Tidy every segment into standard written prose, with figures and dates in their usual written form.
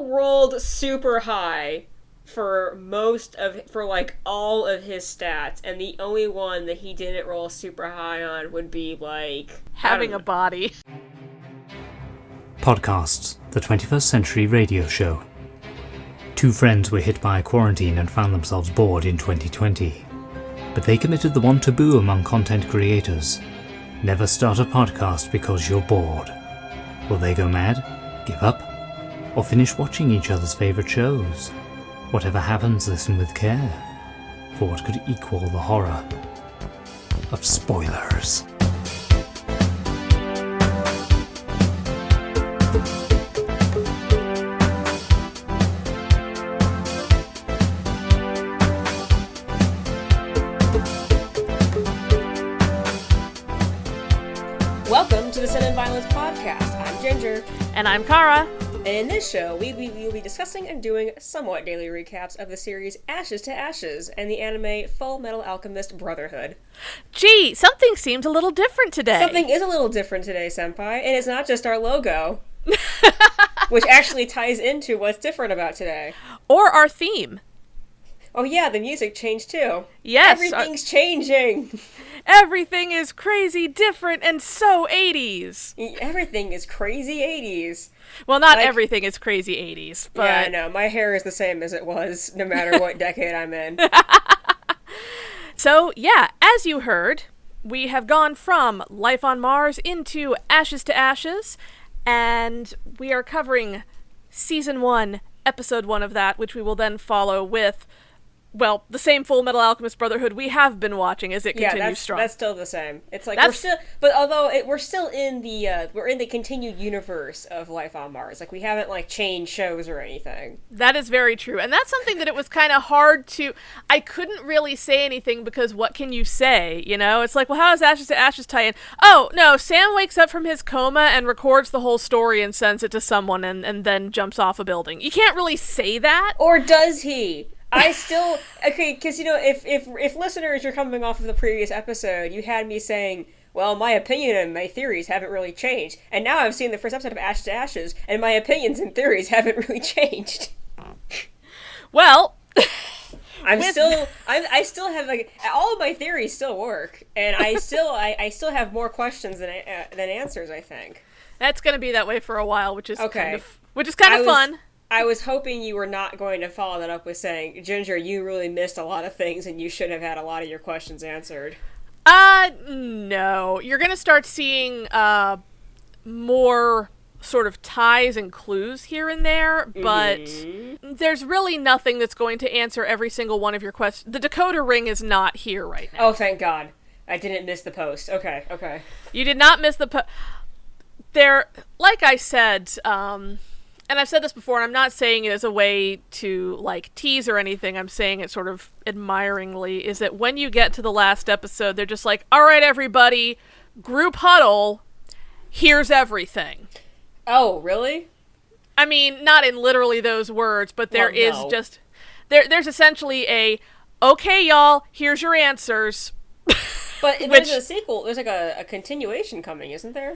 rolled super high for all of his stats, and the only one that he didn't roll super high on would be, like... having a body. Podcasts, the 21st Century Radio Show. Two friends were hit by quarantine and found themselves bored in 2020. But they committed the one taboo among content creators. Never start a podcast because you're bored. Will they go mad? Give up? Or finish watching each other's favourite shows? Whatever happens, listen with care. For what could equal the horror of spoilers? Welcome to the Sin and Violence Podcast. I'm Ginger. And I'm Kara. And in this show, we will be discussing and doing somewhat daily recaps of the series Ashes to Ashes and the anime Fullmetal Alchemist Brotherhood. Gee, something seems a little different today. Something is a little different today, Senpai, and it's not just our logo, which actually ties into what's different about today. Or our theme. Oh yeah, the music changed too. Yes. Everything's changing. Everything is crazy different and so 80s. Everything is crazy 80s. Well, not everything is crazy 80s, but... Yeah, I know. My hair is the same as it was, no matter what decade I'm in. So, yeah, as you heard, we have gone from Life on Mars into Ashes to Ashes, and we are covering Season 1, Episode 1 of that, which we will then follow with... well, the same Fullmetal Alchemist Brotherhood we have been watching as it continues strong. Yeah, that's still the same. It's like we're still in the continued universe of Life on Mars. Like we haven't changed shows or anything. That is very true, and that's something that it was kind of hard to. I couldn't really say anything because what can you say? You know, it's like, well, how does Ashes to Ashes tie in? Oh no, Sam wakes up from his coma and records the whole story and sends it to someone, and then jumps off a building. You can't really say that. Or does he? Because, if listeners are coming off of the previous episode, you had me saying, well, my opinion and my theories haven't really changed. And now I've seen the first episode of Ashes to Ashes, and my opinions and theories haven't really changed. Well... I still have, all of my theories still work, and I still have more questions than answers, I think. That's going to be that way for a while, which is okay. kind of fun. I was hoping you were not going to follow that up with saying, Ginger, you really missed a lot of things and you should have had a lot of your questions answered. No. You're going to start seeing more sort of ties and clues here and there, but there's really nothing that's going to answer every single one of your questions. The decoder ring is not here right now. Oh, thank God. I didn't miss the post. Okay. You did not miss the post. There, like I said, and I've said this before, and I'm not saying it as a way to, tease or anything, I'm saying it sort of admiringly, is that when you get to the last episode, they're just like, all right, everybody, group huddle, here's everything. Oh, really? I mean, not in literally those words, but there's essentially a, okay, y'all, here's your answers. But there's a sequel, there's a continuation coming, isn't there?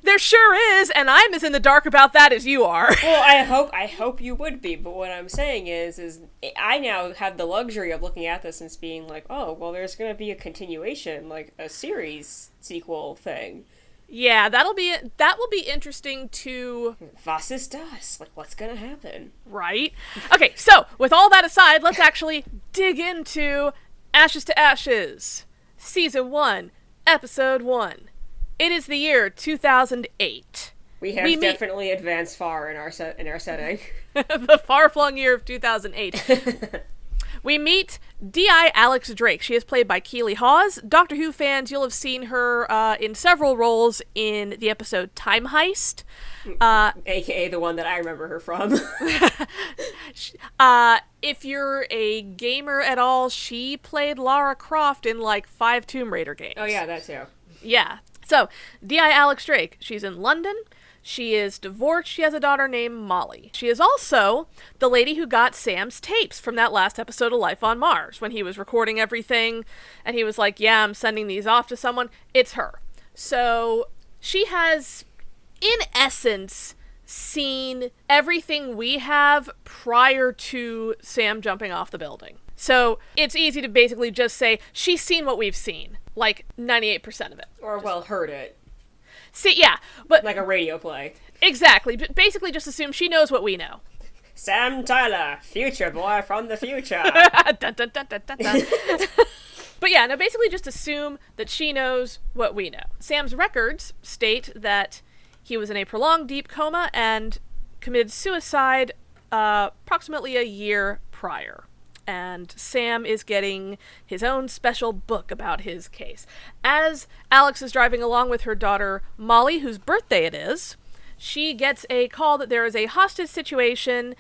There sure is, and I'm as in the dark about that as you are. Well, I hope you would be, but what I'm saying is I now have the luxury of looking at this and being like, oh, well, there's going to be a continuation, a series sequel thing. Yeah, that will be interesting to... Was ist das? What's going to happen? Right? Okay, so, with all that aside, let's actually dig into Ashes to Ashes, Season 1, Episode 1. It is the year 2008. We have definitely advanced far in our setting. The far-flung year of 2008. We meet D.I. Alex Drake. She is played by Keely Hawes. Doctor Who fans, you'll have seen her in several roles in the episode Time Heist. AKA the one that I remember her from. If you're a gamer at all, she played Lara Croft in 5 Tomb Raider games. Oh yeah, that too. Yeah. So, D.I. Alex Drake, she's in London. She is divorced. She has a daughter named Molly. She is also the lady who got Sam's tapes from that last episode of Life on Mars when he was recording everything and he was like, yeah, I'm sending these off to someone. It's her. So she has, in essence, seen everything we have prior to Sam jumping off the building. So it's easy to basically just say, she's seen what we've seen. Like 98% of it. Or, well, heard it. See, yeah, but... Like a radio play. Exactly. Basically just assume she knows what we know. Sam Tyler, future boy from the future. Dun, dun, dun, dun, dun, dun. But yeah, no, basically just assume that she knows what we know. Sam's records state that he was in a prolonged deep coma and committed suicide approximately a year prior. And Sam is getting his own special book about his case. As Alex is driving along with her daughter, Molly, whose birthday it is, she gets a call that there is a hostage situation,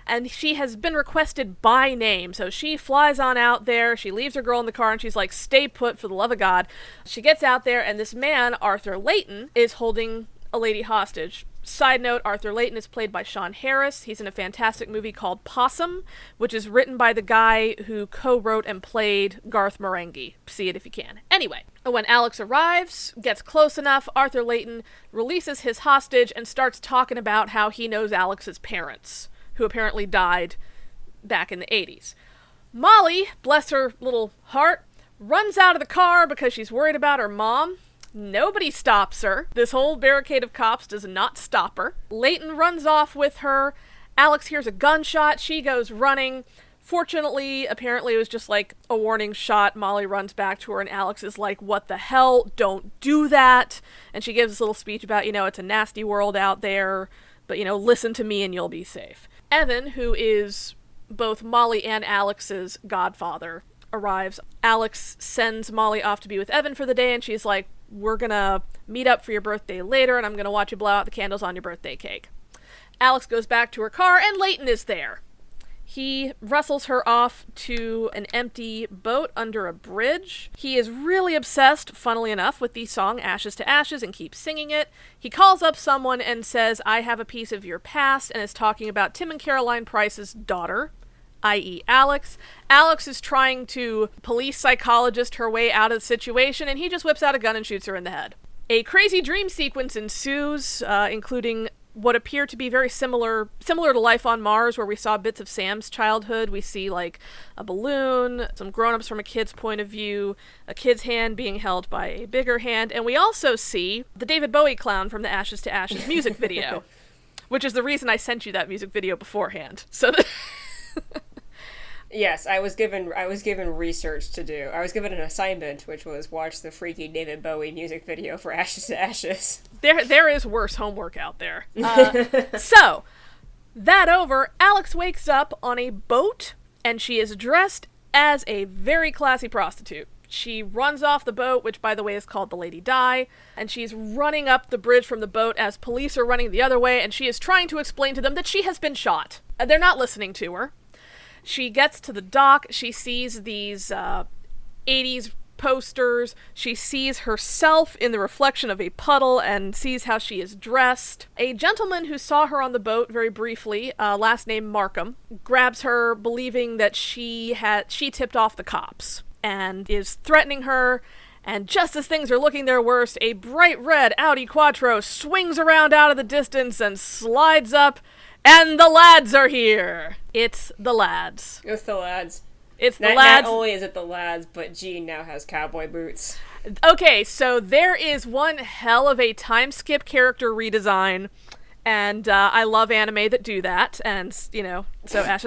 and she has been requested by name. So she flies on out there, she leaves her girl in the car, and she's like, stay put for the love of God. She gets out there, and this man, Arthur Layton, is holding a lady hostage. Side note, Arthur Layton is played by Sean Harris. He's in a fantastic movie called Possum, which is written by the guy who co-wrote and played Garth Marenghi. See it if you can. Anyway, when Alex arrives, gets close enough, Arthur Layton releases his hostage and starts talking about how he knows Alex's parents, who apparently died back in the 80s. Molly, bless her little heart, runs out of the car because she's worried about her mom. Nobody stops her. This whole barricade of cops does not stop her. Layton runs off with her. Alex hears a gunshot. She goes running. Fortunately, apparently it was just like a warning shot. Molly runs back to her and Alex is like, what the hell? Don't do that. And she gives this little speech about, it's a nasty world out there, but, listen to me and you'll be safe. Evan, who is both Molly and Alex's godfather, arrives. Alex sends Molly off to be with Evan for the day, and she's like, we're gonna meet up for your birthday later, and I'm gonna watch you blow out the candles on your birthday cake. Alex goes back to her car, and Layton is there. He wrestles her off to an empty boat under a bridge. He is really obsessed, funnily enough, with the song Ashes to Ashes and keeps singing it. He calls up someone and says, I have a piece of your past, and is talking about Tim and Caroline Price's daughter, i.e. Alex. Alex is trying to police psychologist her way out of the situation, and he just whips out a gun and shoots her in the head. A crazy dream sequence ensues, including what appear to be very similar to Life on Mars, where we saw bits of Sam's childhood. We see, like, a balloon, some grown-ups from a kid's point of view, a kid's hand being held by a bigger hand, and we also see the David Bowie clown from the Ashes to Ashes music video, which is the reason I sent you that music video beforehand. So that... Yes, I was given research to do. I was given an assignment, which was watch the freaky David Bowie music video for Ashes to Ashes. There is worse homework out there. So, that over, Alex wakes up on a boat, and she is dressed as a very classy prostitute. She runs off the boat, which, by the way, is called the Lady Di, and she's running up the bridge from the boat as police are running the other way, and she is trying to explain to them that she has been shot. They're not listening to her. She gets to the dock, she sees these 80s posters, she sees herself in the reflection of a puddle and sees how she is dressed. A gentleman who saw her on the boat very briefly, last name Markham, grabs her believing that she tipped off the cops and is threatening her. And just as things are looking their worst, a bright red Audi Quattro swings around out of the distance and slides up. And the lads are here! It's the lads. It's the lads. It's the lads. Not only is it the lads, but Jean now has cowboy boots. Okay, so there is one hell of a time skip character redesign, and I love anime that do that, and, so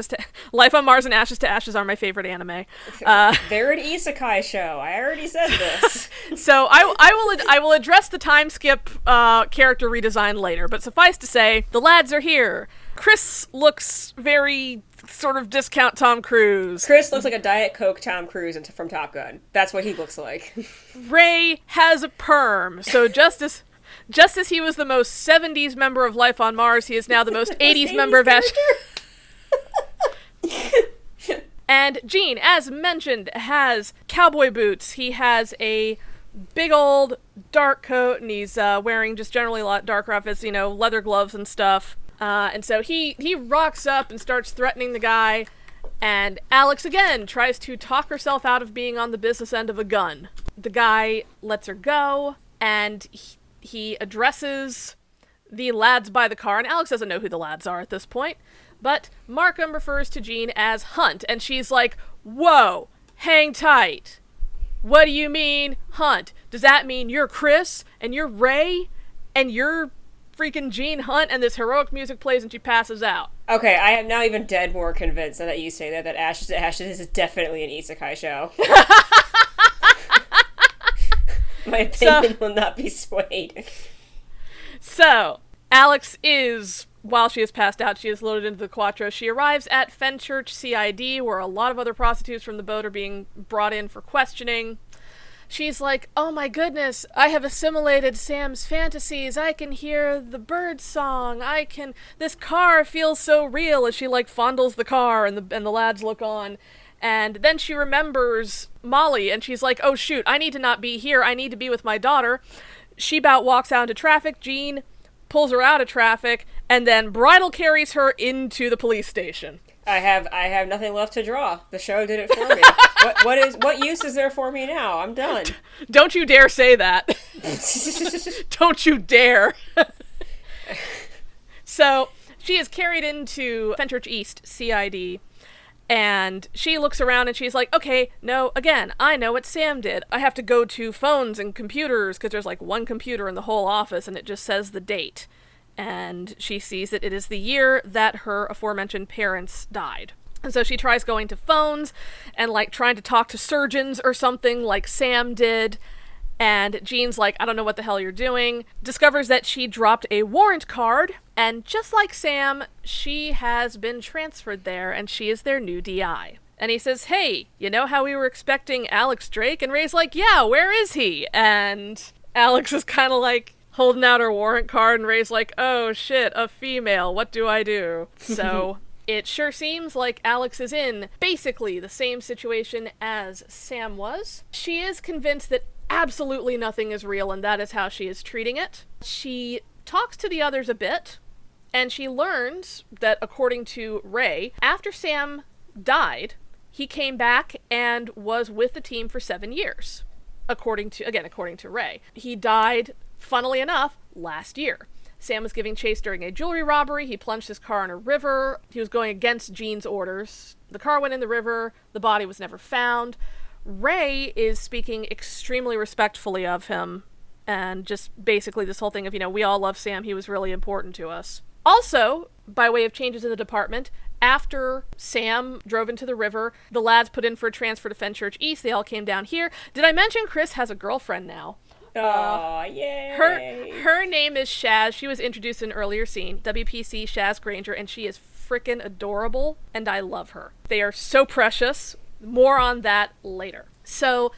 Life on Mars and Ashes to Ashes are my favorite anime. They're an isekai show. I already said this. So I will address the time skip character redesign later, but suffice to say, the lads are here. Chris looks very sort of discount Tom Cruise. Chris looks like a Diet Coke Tom Cruise from Top Gun. That's what he looks like. Ray has a perm, so just as he was the most 70s member of Life on Mars, he is now the most 80s member of Ash. And Gene, as mentioned, has cowboy boots. He has a big old dark coat, and he's wearing just generally a lot darker outfits, leather gloves and stuff. And so he rocks up and starts threatening the guy, and Alex again tries to talk herself out of being on the business end of a gun. The guy lets her go, and he addresses the lads by the car, and Alex doesn't know who the lads are at this point, but Markham refers to Jean as Hunt, and she's like, whoa, hang tight. What do you mean, Hunt? Does that mean you're Chris, and you're Ray, and you're freaking Jean Hunt, and this heroic music plays and she passes out? Okay, I am now even dead more convinced now that you say that Ashes to Ashes is definitely an isekai show. My opinion will not be swayed. So, Alex is, while she is passed out, she is loaded into the Quattro. She arrives at Fenchurch CID, where a lot of other prostitutes from the boat are being brought in for questioning. She's like, oh my goodness, I have assimilated Sam's fantasies. I can hear the bird song. This car feels so real, as she like fondles the car and the lads look on. And then she remembers Molly and she's like, oh shoot, I need to not be here. I need to be with my daughter. She about walks out into traffic. Jean pulls her out of traffic and then bridal carries her into the police station. I have nothing left to draw. The show did it for me. What use is there for me now? I'm done. Don't you dare say that. Don't you dare. So she is carried into Fenchurch East CID, and she looks around and she's like, okay, no, again, I know what Sam did. I have to go to phones and computers because there's like one computer in the whole office and it just says the date. And she sees that it is the year that her aforementioned parents died. And so she tries going to phones and like trying to talk to surgeons or something like Sam did. And Jean's like, I don't know what the hell you're doing. Discovers that she dropped a warrant card. And just like Sam, she has been transferred there and she is their new DI. And he says, hey, you know how we were expecting Alex Drake? And Ray's like, yeah, where is he? And Alex is kind of like holding out her warrant card, and Ray's like, oh shit, a female, what do I do? So it sure seems like Alex is in basically the same situation as Sam was. She is convinced that absolutely nothing is real, and that is how she is treating it. She talks to the others a bit, and she learns that, according to Ray, after Sam died, he came back and was with the team for 7 years. According to Ray. He died, funnily enough, last year. Sam was giving chase during a jewelry robbery. He plunged his car in a river. He was going against Jean's orders. The car went in the river. The body was never found. Ray is speaking extremely respectfully of him, and just basically this whole thing of, we all love Sam. He was really important to us. Also, by way of changes in the department, after Sam drove into the river, the lads put in for a transfer to Fenchurch East. They all came down here. Did I mention Chris has a girlfriend now? Aw, yay! Her name is Shaz. She was introduced in an earlier scene. WPC Shaz Granger, and she is frickin' adorable, and I love her. They are so precious. More on that later. So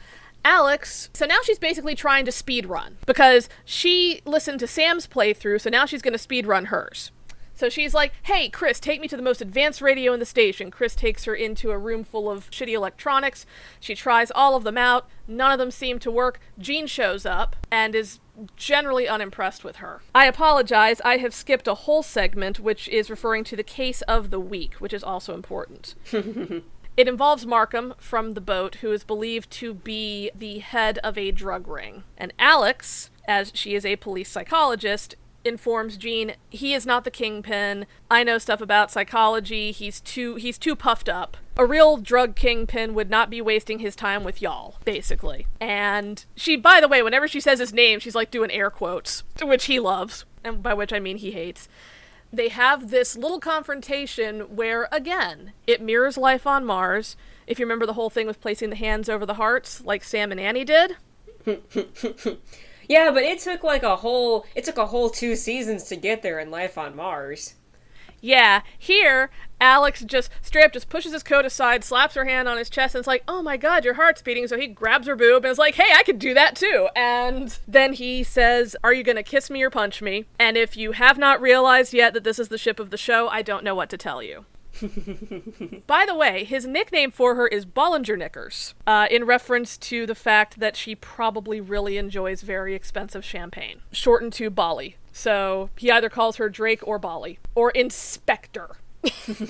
Alex, now she's basically trying to speed run because she listened to Sam's playthrough, so now she's going to speed run hers. So she's like, hey, Chris, take me to the most advanced radio in the station. Chris takes her into a room full of shitty electronics. She tries all of them out. None of them seem to work. Jean shows up and is generally unimpressed with her. I apologize. I have skipped a whole segment, which is referring to the case of the week, which is also important. It involves Markham from the boat, who is believed to be the head of a drug ring. And Alex, as she is a police psychologist, informs Jean, he is not the kingpin. I know stuff about psychology. He's too puffed up. A real drug kingpin would not be wasting his time with y'all, basically. And she, by the way, whenever she says his name, she's like doing air quotes, which he loves, and by which I mean he hates. They have this little confrontation where, again, it mirrors life on Mars. If you remember the whole thing with placing the hands over the hearts, like Sam and Annie did. Yeah, but it took a whole 2 seasons to get there in Life on Mars. Yeah, here, Alex just straight up just pushes his coat aside, slaps her hand on his chest, and it's like, oh my god, your heart's beating. So he grabs her boob and is like, hey, I could do that too. And then he says, are you gonna kiss me or punch me? And if you have not realized yet that this is the ship of the show, I don't know what to tell you. By the way, his nickname for her is Bollinger Knickers, in reference to the fact that she probably really enjoys very expensive champagne, shortened to Bolly. So he either calls her Drake or Bolly, or Inspector,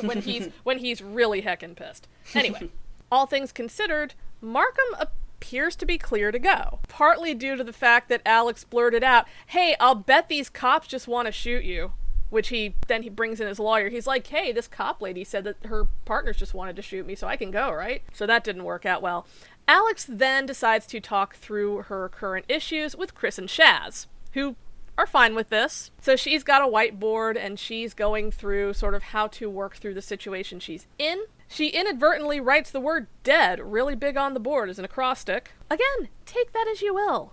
when he's really heckin' pissed. Anyway, all things considered, Markham appears to be clear to go. Partly due to the fact that Alex blurted out, hey, I'll bet these cops just want to shoot you. Which he brings in his lawyer. He's like, hey, this cop lady said that her partners just wanted to shoot me, so I can go, right? So that didn't work out well. Alex then decides to talk through her current issues with Chris and Shaz, who are fine with this. So she's got a whiteboard, and she's going through sort of how to work through the situation she's in. She inadvertently writes the word dead really big on the board as an acrostic. Again, take that as you will.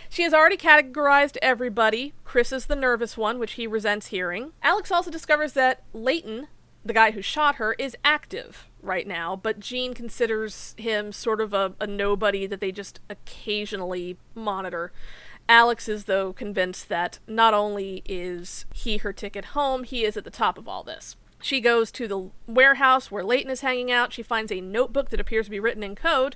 She has already categorized everybody. Chris is the nervous one, which he resents hearing. Alex also discovers that Leighton, the guy who shot her, is active right now, but Jean considers him sort of a nobody that they just occasionally monitor. Alex is, though, convinced that not only is he her ticket home, he is at the top of all this. She goes to the warehouse where Leighton is hanging out. She finds a notebook that appears to be written in code.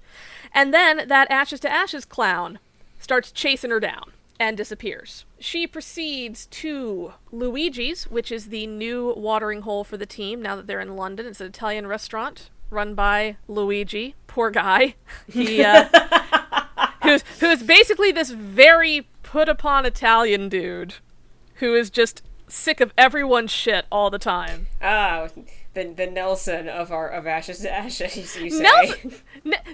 And then that Ashes to Ashes clown starts chasing her down and disappears. She proceeds to Luigi's, which is the new watering hole for the team now that they're in London. It's an Italian restaurant run by Luigi. Poor guy. He, who's basically this very put-upon Italian dude who is just sick of everyone's shit all the time. The Nelson of Ashes to Ashes, you say.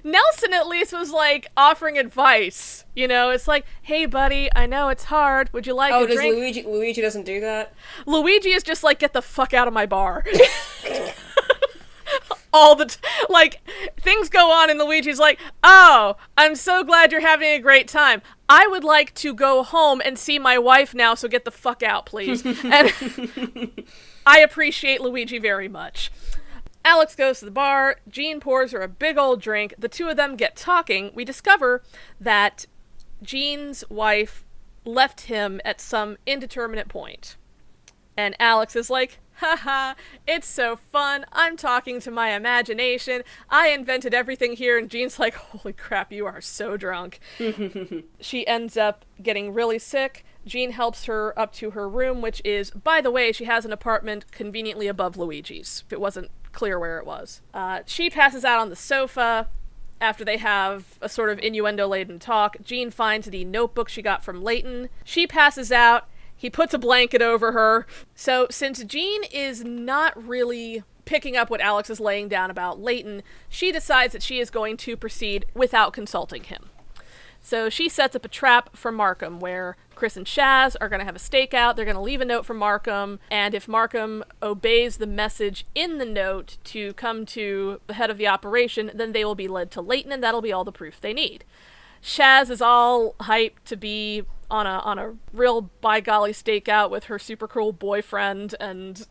Nelson at least was like offering advice. You know, it's like, hey buddy, I know it's hard. Would you like a drink? Oh, does Luigi doesn't do that? Luigi is just like, get the fuck out of my bar. All the like, things go on and Luigi's like, oh, I'm so glad you're having a great time. I would like to go home and see my wife now, so get the fuck out, please. And I appreciate Luigi very much. Alex goes to the bar. Jean pours her a big old drink. The two of them get talking. We discover that Jean's wife left him at some indeterminate point. And Alex is like, haha, it's so fun. I'm talking to my imagination. I invented everything here. And Jean's like, holy crap, you are so drunk. She ends up getting really sick. Jean helps her up to her room, which is, by the way, she has an apartment conveniently above Luigi's, if it wasn't clear where it was. She passes out on the sofa. After they have a sort of innuendo-laden talk, Jean finds the notebook she got from Leighton. She passes out. He puts a blanket over her. So since Jean is not really picking up what Alex is laying down about Leighton, she decides that she is going to proceed without consulting him. So she sets up a trap for Markham, where Chris and Shaz are going to have a stakeout. They're going to leave a note for Markham, and if Markham obeys the message in the note to come to the head of the operation, then they will be led to Leighton, and that'll be all the proof they need. Shaz is all hyped to be on a real by golly stakeout with her super cool boyfriend, and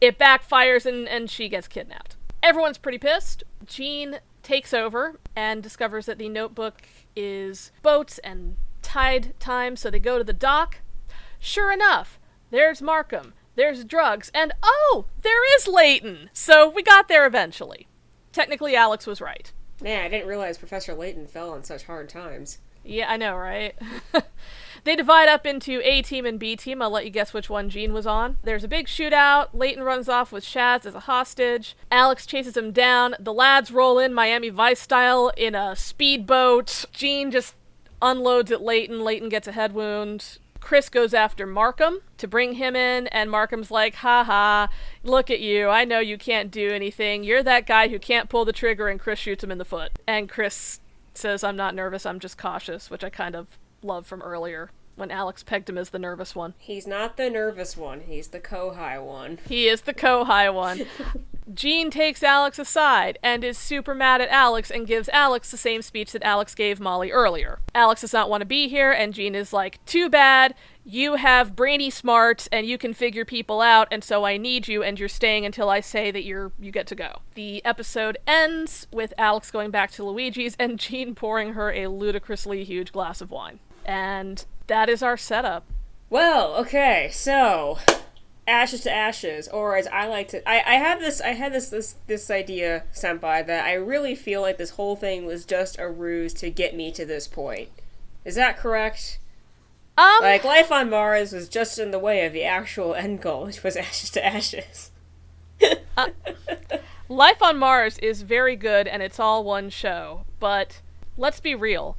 it backfires and she gets kidnapped. Everyone's pretty pissed. Jean takes over and discovers that the notebook is boats and tide time, so they go to the dock. Sure enough, there's Markham, there's drugs, and oh, there is Leighton! So we got there eventually. Technically, Alex was right. Man, I didn't realize Professor Layton fell on such hard times. Yeah, I know, right? They divide up into A team and B team. I'll let you guess which one Jean was on. There's a big shootout. Leighton runs off with Shaz as a hostage. Alex chases him down. The lads roll in Miami Vice style in a speedboat. Jean just unloads at Leighton. Leighton gets a head wound. Chris goes after Markham to bring him in, and Markham's like, haha, look at you, I know you can't do anything, you're that guy who can't pull the trigger, and Chris shoots him in the foot. And Chris says, I'm not nervous, I'm just cautious, which I kind of love from earlier, when Alex pegged him as the nervous one. He's not the nervous one, he's the co-high one. He is the co-high one. Jean takes Alex aside and is super mad at Alex and gives Alex the same speech that Alex gave Molly earlier. Alex does not want to be here, and Jean is like, too bad, you have brainy smarts and you can figure people out, and so I need you, and you're staying until I say that you get to go. The episode ends with Alex going back to Luigi's and Jean pouring her a ludicrously huge glass of wine. And that is our setup. Well, okay, so Ashes to Ashes, or as I like to, I had this idea, Senpai, that I really feel like this whole thing was just a ruse to get me to this point. Is that correct? Like, life on Mars was just in the way of the actual end goal, which was Ashes to Ashes. Life on Mars is very good, and it's all one show, but let's be real.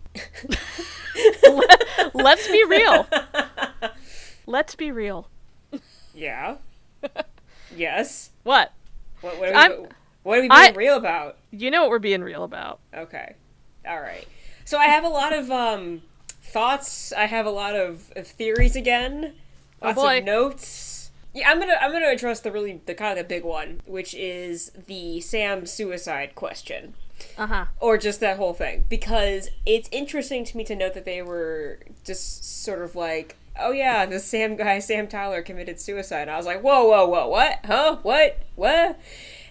Let's be real. Let's be real. Yeah. Yes. What? What are we being real about? You know what we're being real about. Okay. All right. So I have a lot of thoughts. I have a lot of theories again. Lots of notes. Yeah, I'm gonna address the kind of the big one, which is the Sam suicide question. Or just that whole thing, because it's interesting to me to note that they were just sort of like, oh yeah, the Sam guy, Sam Tyler, committed suicide. And I was like, whoa, what? Huh? What?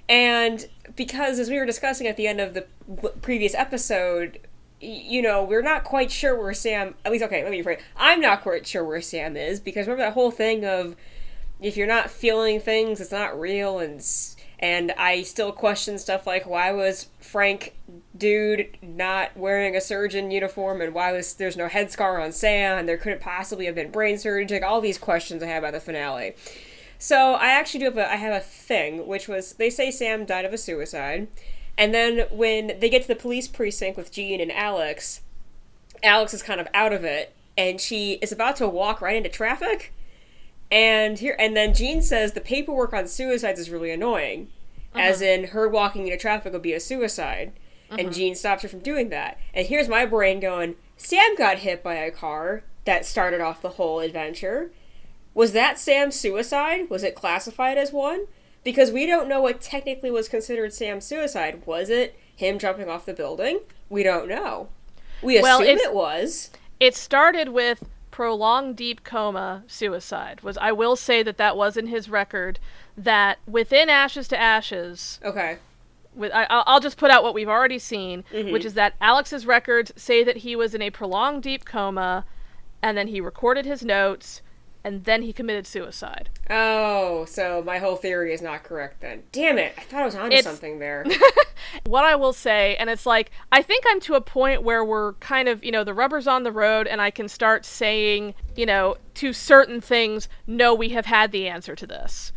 And because as we were discussing at the end of the previous episode, you know, we're not quite sure where Sam, at least, okay, let me rephrase, I'm not quite sure where Sam is, because remember that whole thing of, if you're not feeling things, it's not real, and I still question stuff like, why was Frank dude not wearing a surgeon uniform, and why was there's no head scar on Sam, and there couldn't possibly have been brain surgery, like all these questions I have about the finale. So I actually I have a thing, which was, they say Sam died of a suicide, and then when they get to the police precinct with Jean and Alex is kind of out of it, and she is about to walk right into traffic, and then Jean says the paperwork on suicides is really annoying, as in her walking into traffic would be a suicide, and Jean stops her from doing that. And here's my brain going, Sam got hit by a car that started off the whole adventure. Was that Sam's suicide? Was it classified as one? Because we don't know what technically was considered Sam's suicide. Was it him jumping off the building? We don't know. We assume it was. It started with prolonged deep coma suicide. I will say that was in his record, that within Ashes to Ashes... Okay. I'll just put out what we've already seen, which is that Alex's records say that he was in a prolonged deep coma, and then he recorded his notes, and then he committed suicide. Oh, so my whole theory is not correct then. Damn it, I thought I was onto something there. What I will say, and it's like, I think I'm to a point where we're kind of, the rubber's on the road, and I can start saying, to certain things, no, we have had the answer to this.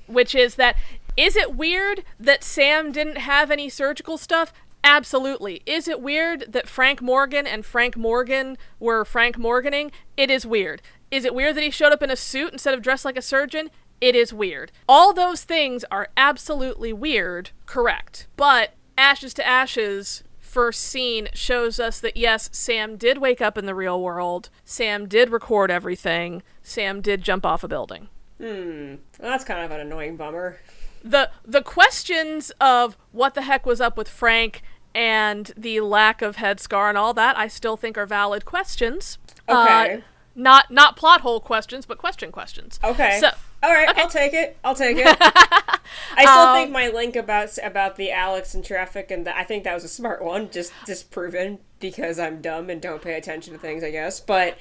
Which is that, is it weird that Sam didn't have any surgical stuff? Absolutely. Is it weird that Frank Morgan and Frank Morgan were Frank Morganing? It is weird. Is it weird that he showed up in a suit instead of dressed like a surgeon? It is weird. All those things are absolutely weird, correct. But Ashes to Ashes, first scene, shows us that yes, Sam did wake up in the real world. Sam did record everything. Sam did jump off a building. Well, that's kind of an annoying bummer. The questions of what the heck was up with Frank and the lack of head scar and all that, I still think are valid questions. Okay. Not plot hole questions, but questions. Okay. So, all right, okay. I'll take it. I still think my link about the Alex and traffic, and I think that was a smart one, just disproven because I'm dumb and don't pay attention to things, I guess. But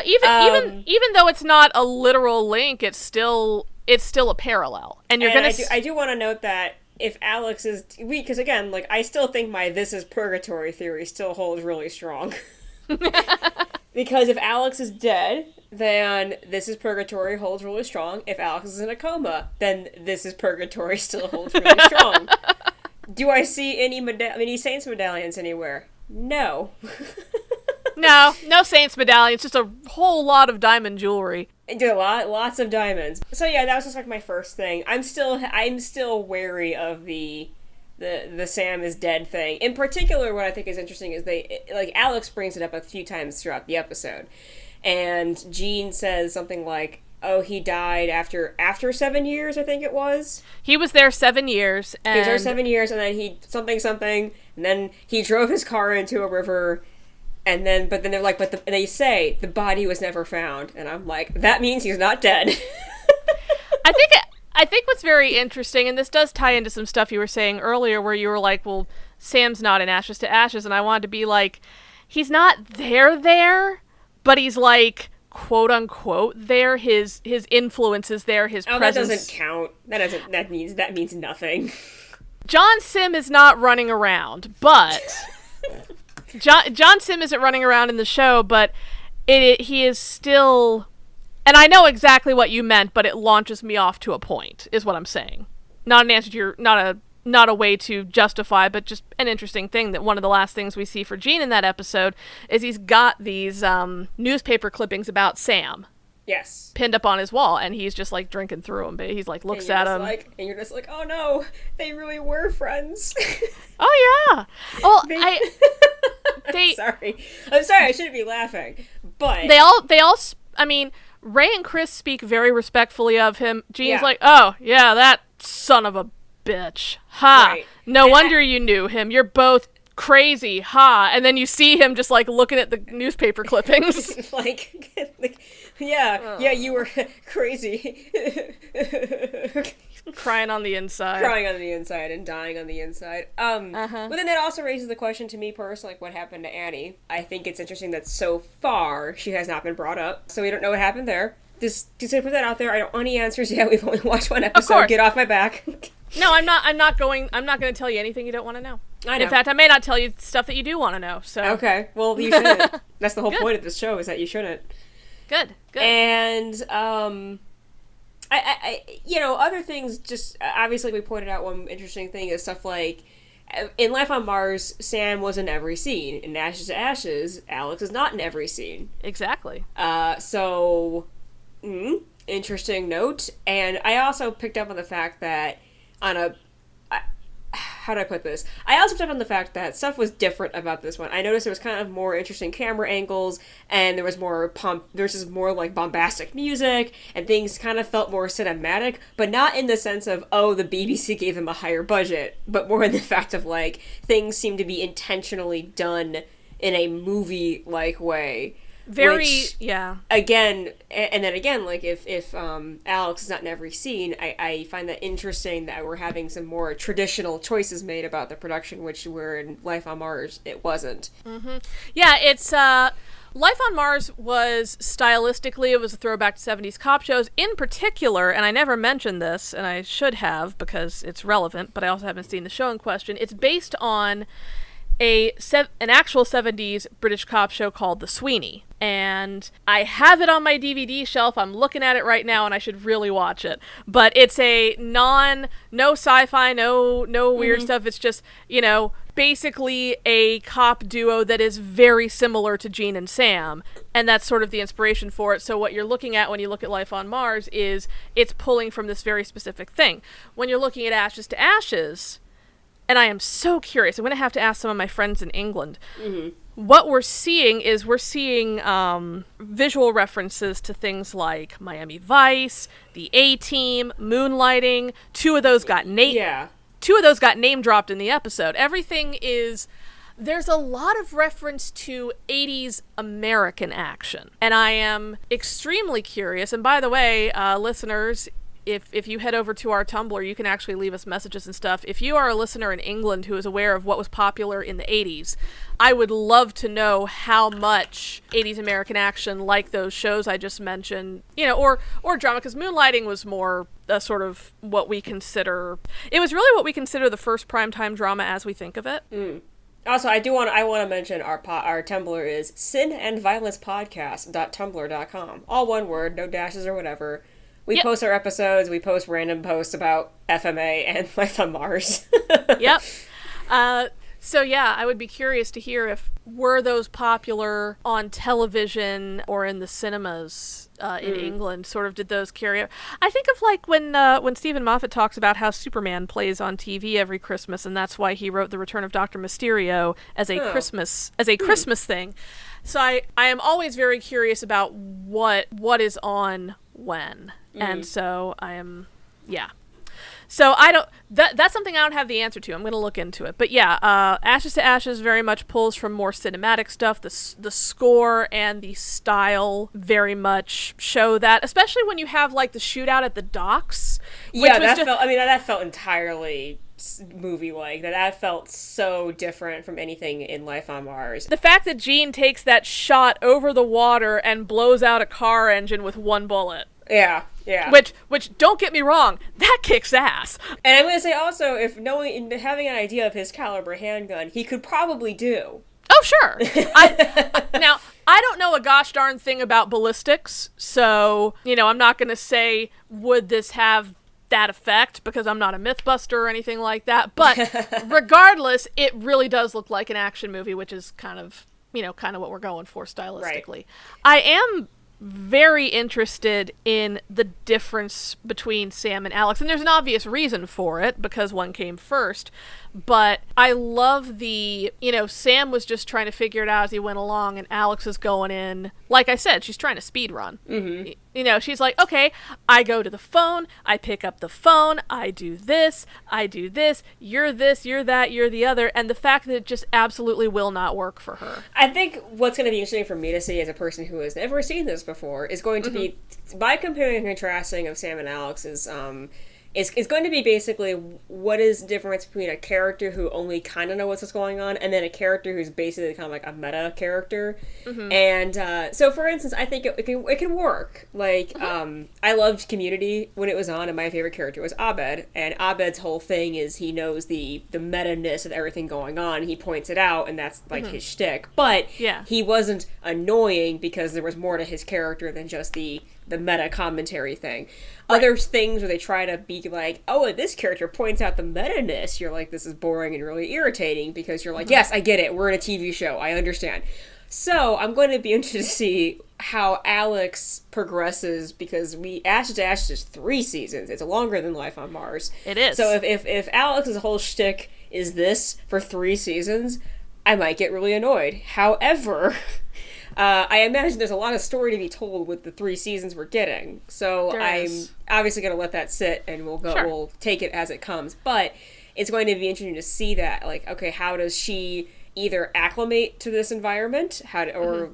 even though it's not a literal link, it's still a parallel, and I do want to note that if Alex is because again, like I still think my "this is purgatory" theory still holds really strong. Because if Alex is dead, then This Is Purgatory holds really strong. If Alex is in a coma, then This Is Purgatory still holds really strong. Do I see any Saints medallions anywhere? No. No Saints medallions, just a whole lot of diamond jewelry. Lots of diamonds. So yeah, that was just like my first thing. I'm still wary of the Sam is dead thing. In particular, what I think is interesting is Alex brings it up a few times throughout the episode, and Jean says something like, "Oh, he died after 7 years." I think it was. He was there 7 years. He was there 7 years, and then he something, and then he drove his car into a river, and then they're like, and they say the body was never found, and I'm like, that means he's not dead. I think what's very interesting, and this does tie into some stuff you were saying earlier where you were like, well, Sam's not in Ashes to Ashes, and I wanted to be like, he's not there, but he's like, quote unquote there, his influence is there, his presence. That doesn't count. That means nothing. John Sim is not running around, but John Sim isn't running around in the show, but he is still. And I know exactly what you meant, but it launches me off to a point, is what I'm saying. Not an answer to your, not a not a way to justify, but just an interesting thing, that one of the last things we see for Gene in that episode is he's got these newspaper clippings about Sam. Yes. Pinned up on his wall, and he's just like drinking through them. But he's like looks at them, and you're just like, oh no, they really were friends. Oh yeah. Well, I'm sorry. I shouldn't be laughing, but they all. I mean, Ray and Chris speak very respectfully of him. Gene's like, oh yeah, that son of a bitch. Ha. Right. No wonder you knew him. You're both crazy. Ha. And then you see him just like looking at the newspaper clippings. Yeah, you were crazy. Crying on the inside. Crying on the inside and dying on the inside. But then that also raises the question to me personally, like, what happened to Annie? I think it's interesting that so far she has not been brought up, so we don't know what happened there. Just to put that out there, I don't want any answers yet. We've only watched one episode. Get off my back. No, I'm not going to tell you anything you don't want to know. I know. In fact, I may not tell you stuff that you do want to know. So okay, well, you shouldn't. That's the whole point of this show, is that you shouldn't. Good. And I other things. Just obviously, we pointed out one interesting thing is stuff like in Life on Mars, Sam was in every scene. In Ashes to Ashes, Alex is not in every scene. Exactly. Interesting note. And I also picked up on the fact that how do I put this? I also picked up on the fact that stuff was different about this one. I noticed there was kind of more interesting camera angles, and there was more there's just more like bombastic music, and things kind of felt more cinematic, but not in the sense of, oh, the BBC gave them a higher budget, but more in the fact of like things seem to be intentionally done in a movie-like way. Again, and then again, like if Alex is not in every scene, I find that interesting that we're having some more traditional choices made about the production, which were in Life on Mars, it wasn't. Mm-hmm. Yeah, it's Life on Mars was stylistically, it was a throwback to 70s cop shows in particular, and I never mentioned this, and I should have because it's relevant, but I also haven't seen the show in question. It's based on an actual 70s British cop show called The Sweeney. And I have it on my DVD shelf. I'm looking at it right now, and I should really watch it. But it's a no sci-fi, no weird stuff. It's just, basically a cop duo that is very similar to Gene and Sam. And that's sort of the inspiration for it. So what you're looking at when you look at Life on Mars is it's pulling from this very specific thing. When you're looking at Ashes to Ashes, and I am so curious, I'm going to have to ask some of my friends in England. Mm-hmm. What we're seeing is visual references to things like Miami Vice, the A-Team, Moonlighting. Two of those got name dropped in the episode. Everything is... There's a lot of reference to 80s American action. And I am extremely curious. And by the way, listeners... If you head over to our Tumblr, you can actually leave us messages and stuff. If you are a listener in England who is aware of what was popular in the 80s, I would love to know how much 80s American action, like those shows I just mentioned, or drama, because Moonlighting was more sort of what we consider... It was really what we consider the first primetime drama as we think of it. Mm. Also, I want to mention our Tumblr is sinandviolencepodcast.tumblr.com. All one word, no dashes or whatever. We post our episodes, we post random posts about FMA and Life on Mars. Yep. So yeah, I would be curious to hear if were those popular on television or in the cinemas in England, sort of did those carry out? I think of like when Stephen Moffat talks about how Superman plays on TV every Christmas, and that's why he wrote The Return of Dr. Mysterio as a Christmas thing. So I am always very curious about what is on when. And so I am, So I don't, that's something I don't have the answer to. I'm going to look into it. But yeah, Ashes to Ashes very much pulls from more cinematic stuff. The score and the style very much show that, especially when you have like the shootout at the docks. Yeah, that felt entirely movie-like. That felt so different from anything in Life on Mars. The fact that Gene takes that shot over the water and blows out a car engine with one bullet. Yeah. Which don't get me wrong, that kicks ass. And I'm going to say also, having an idea of his caliber handgun, he could probably do. Oh, sure. Now, I don't know a gosh darn thing about ballistics, so, I'm not going to say, would this have that effect because I'm not a Mythbuster or anything like that. But regardless, it really does look like an action movie, which is kind of what we're going for stylistically. Right. I am very interested in the difference between Sam and Alex, and there's an obvious reason for it because one came first, but I love Sam was just trying to figure it out as he went along, and Alex is going in, like I said, she's trying to speed run. Mm-hmm. She's like, okay, I go to the phone, I pick up the phone, I do this, you're this, you're that, you're the other, and the fact that it just absolutely will not work for her. I think what's going to be interesting for me to see as a person who has never seen this before is going to be, by comparing and contrasting of Sam and Alex, is going to be basically what is the difference between a character who only kind of knows what's going on and then a character who's basically kind of like a meta character. Mm-hmm. And so, for instance, I think it can work. Like, I loved Community when it was on, and my favorite character was Abed. And Abed's whole thing is he knows the meta-ness of everything going on. He points it out, and that's like his shtick. But he wasn't annoying because there was more to his character than just the meta commentary thing. Right. Other things where they try to be like, oh, this character points out the meta-ness, you're like, this is boring and really irritating because you're like, yes, I get it, we're in a TV show, I understand. So I'm going to be interested to see how Alex progresses because Ashes to Ashes is 3 seasons. It's longer than Life on Mars. It is. So if Alex's whole shtick is this for 3 seasons, I might get really annoyed. However, I imagine there's a lot of story to be told with the 3 seasons we're getting. So I'm obviously going to let that sit and we'll take it as it comes. But it's going to be interesting to see that, like, okay, how does she either acclimate to this environment, or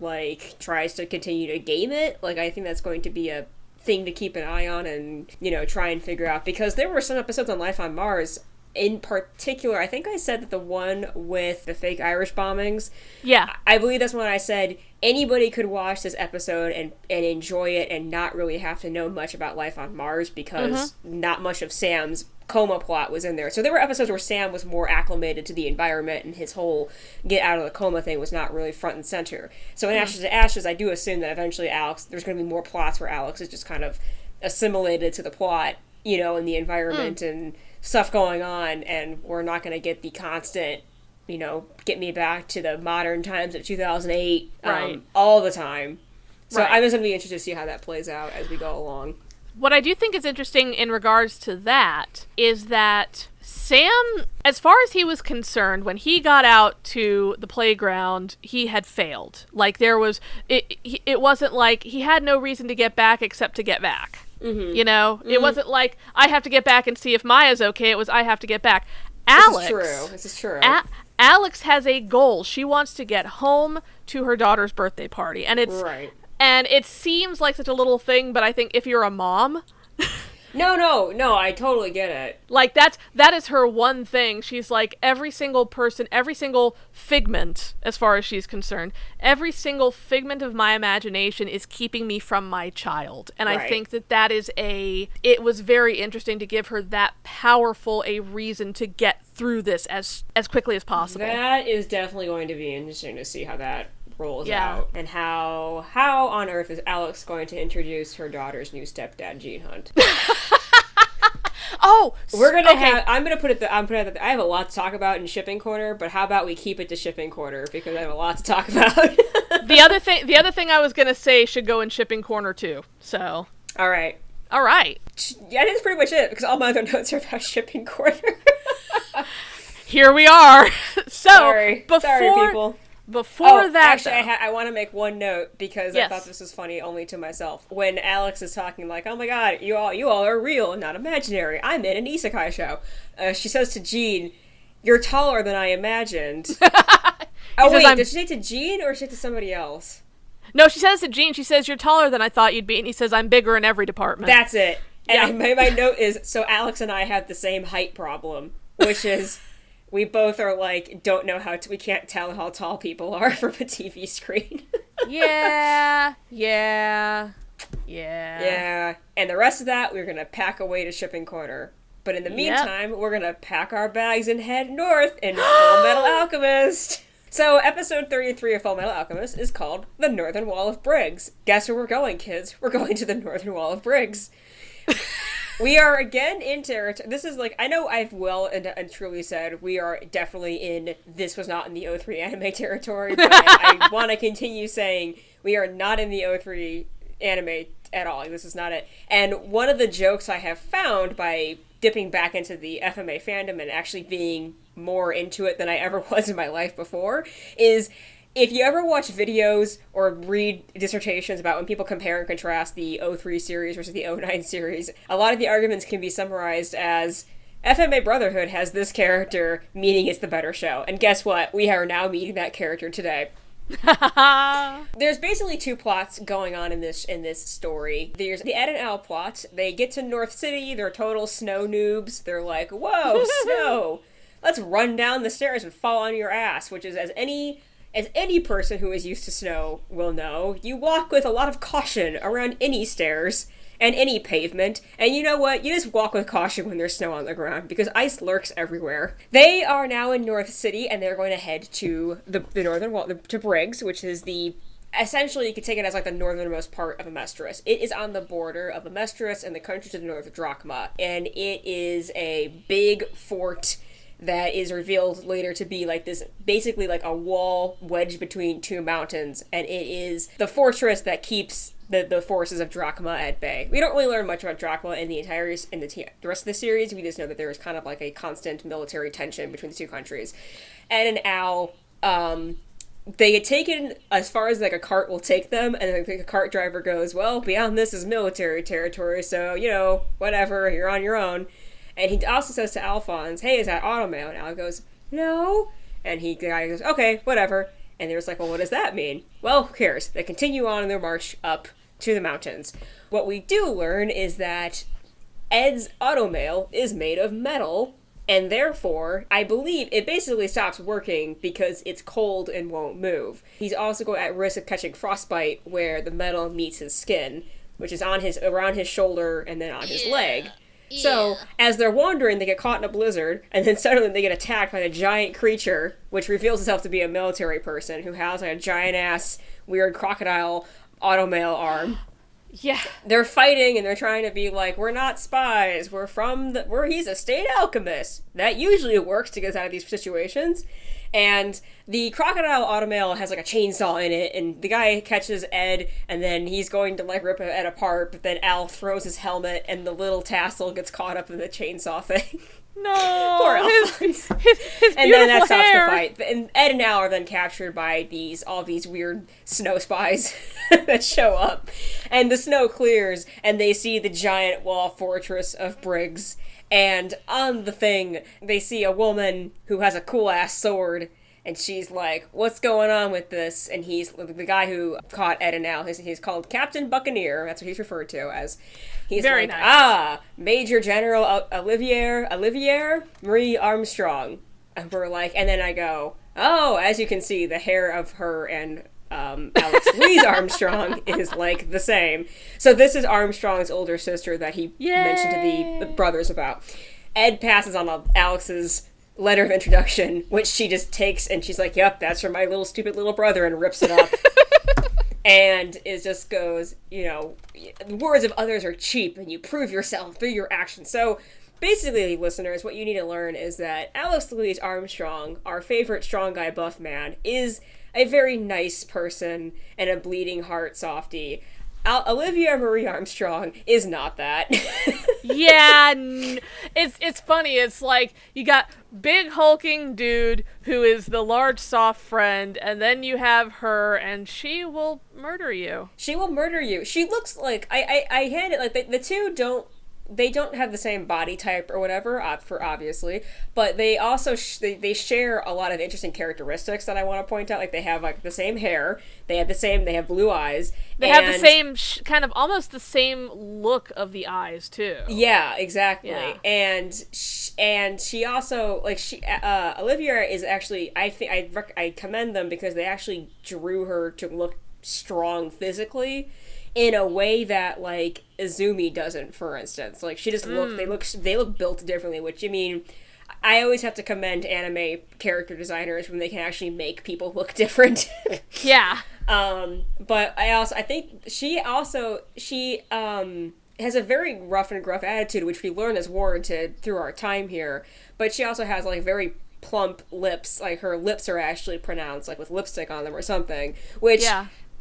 tries to continue to game it? Like, I think that's going to be a thing to keep an eye on and, try and figure out. Because there were some episodes on Life on Mars, in particular, I think I said that the one with the fake Irish bombings, I believe that's when I said anybody could watch this episode and enjoy it and not really have to know much about Life on Mars because not much of Sam's coma plot was in there. So there were episodes where Sam was more acclimated to the environment and his whole get out of the coma thing was not really front and center. So in Ashes to Ashes, I do assume that eventually there's going to be more plots where Alex is just kind of assimilated to the plot, in the environment and stuff going on, and we're not going to get the constant, get me back to the modern times of 2008 all the time. So I'm just going to be interested to see how that plays out as we go along. What I do think is interesting in regards to that is that Sam, as far as he was concerned, when he got out to the playground, he had failed. Like, it wasn't like he had no reason to get back except to get back. Mm-hmm. It wasn't like, I have to get back and see if Maya's okay. It was, I have to get back. This is true. Alex has a goal. She wants to get home to her daughter's birthday party. And and it seems like such a little thing, but I think if you're a mom... No, I totally get it. Like, that is her one thing. She's like, every single person, every single figment, as far as she's concerned, every single figment of my imagination is keeping me from my child. And I think that is it was very interesting to give her that powerful a reason to get through this as quickly as possible. That is definitely going to be interesting to see how that rolls out. And how on earth is Alex going to introduce her daughter's new stepdad, Gene Hunt? I'm gonna put it I have a lot to talk about in Shipping Corner, but how about we keep it to Shipping Corner because I have a lot to talk about. The other thing I was gonna say should go in Shipping Corner too. So all right. Yeah, that's pretty much it because all my other notes are about Shipping Corner. Here we are. So sorry people. Actually, I want to make one note because I thought this was funny only to myself. When Alex is talking like, oh my god, you all are real and not imaginary. I'm in an isekai show. She says to Jean, you're taller than I imagined. Did she say to Jean or did she say to somebody else? No, she says to Jean, she says, you're taller than I thought you'd be. And he says, I'm bigger in every department. That's it. And my note is, so Alex and I have the same height problem, which is... We both are like, don't know we can't tell how tall people are from a TV screen. Yeah. And the rest of that, we're going to pack away to Shipping Corner. But in the meantime, we're going to pack our bags and head north in Fullmetal Alchemist. So episode 33 of Fullmetal Alchemist is called The Northern Wall of Briggs. Guess where we're going, kids? We're going to the Northern Wall of Briggs. We are again in territory. This is like, I know I've well and truly said we are definitely in this was not in the O3 anime territory, but I want to continue saying we are not in the O3 anime at all. This is not it. And one of the jokes I have found by dipping back into the FMA fandom and actually being more into it than I ever was in my life before is, if you ever watch videos or read dissertations about when people compare and contrast the O3 series versus the O9 series, a lot of the arguments can be summarized as FMA Brotherhood has this character, meaning it's the better show. And guess what? We are now meeting that character today. There's basically two plots going on in this story. There's the Ed and Al plot. They get to North City. They're total snow noobs. They're like, whoa, snow. Let's run down the stairs and fall on your ass, which is as any person who is used to snow will know, you walk with a lot of caution around any stairs and any pavement, and you know what? You just walk with caution when there's snow on the ground, because ice lurks everywhere. They are now in North City, and they're going to head to the northern wall, to Briggs, which is essentially, you could take it as like the northernmost part of Amestris. It is on the border of Amestris and the country to the north of Drachma, and it is a big fort that is revealed later to be like this, basically like a wall wedged between two mountains, and it is the fortress that keeps the forces of Drachma at bay. We don't really learn much about Drachma in the rest of the series. We just know that there is kind of like a constant military tension between the two countries. Ed and Al, they get taken as far as like a cart will take them, and the cart driver goes, well, beyond this is military territory, so, you know, whatever, you're on your own. And he also says to Alphonse, hey, is that automail? And Al goes, no. And the guy goes, okay, whatever. And they're just like, well, what does that mean? Well, who cares? They continue on their march up to the mountains. What we do learn is that Ed's automail is made of metal, and therefore, I believe it basically stops working because it's cold and won't move. He's also at risk of catching frostbite where the metal meets his skin, which is around his shoulder and then on his leg. So, as they're wandering, they get caught in a blizzard, and then suddenly they get attacked by a giant creature, which reveals itself to be a military person who has like a giant-ass, weird crocodile automail arm. Yeah. They're fighting, and they're trying to be like, we're not spies, he's a state alchemist. That usually works to get us out of these situations. And the crocodile automail has like a chainsaw in it, and the guy catches Ed, and then he's going to like rip Ed apart, but then Al throws his helmet, and the little tassel gets caught up in the chainsaw thing. No! Poor Alphonse. His and then that hair. stops the fight. And Ed and Al are then captured by all these weird snow spies that show up. And the snow clears, and they see the giant wall fortress of Briggs. And on the thing, they see a woman who has a cool-ass sword, and she's like, what's going on with this? And he's the guy who caught Ed and Al. He's called Captain Buccaneer. That's what he's referred to as. He's very like, nice. Major General Olivier Marie Armstrong. And we're like, and then I go, oh, as you can see, the hair of her and Alex Louise Armstrong is like the same. So this is Armstrong's older sister that he mentioned to the brothers about. Ed passes on Alex's letter of introduction, which she just takes, and she's like, yep, that's from my little stupid little brother, and rips it up. And it just goes, you know, the words of others are cheap, and you prove yourself through your actions. So basically, listeners, what you need to learn is that Alex Louise Armstrong, our favorite strong guy buff man, is a very nice person and a bleeding heart softie. Olivia Marie Armstrong is not that. Yeah, it's funny. It's like you got big hulking dude who is the large soft friend, and then you have her, and she will murder you. She will murder you. She looks like I hand it like the two don't have the same body type or whatever, for obviously, but they also they share a lot of interesting characteristics that I want to point out. Like they have like the same hair, they have blue eyes, they have the same kind of almost the same look of the eyes too. Yeah, exactly. Yeah. And she also Olivia is actually, I think I commend them because they actually drew her to look strong physically in a way that like Izumi doesn't, for instance. Like she just they look built differently, which, I mean, I always have to commend anime character designers when they can actually make people look different. Yeah. But I think she has a very rough and gruff attitude, which we learn is warranted through our time here. But she also has, like, very plump lips. Like, her lips are actually pronounced, like, with lipstick on them or something. Which,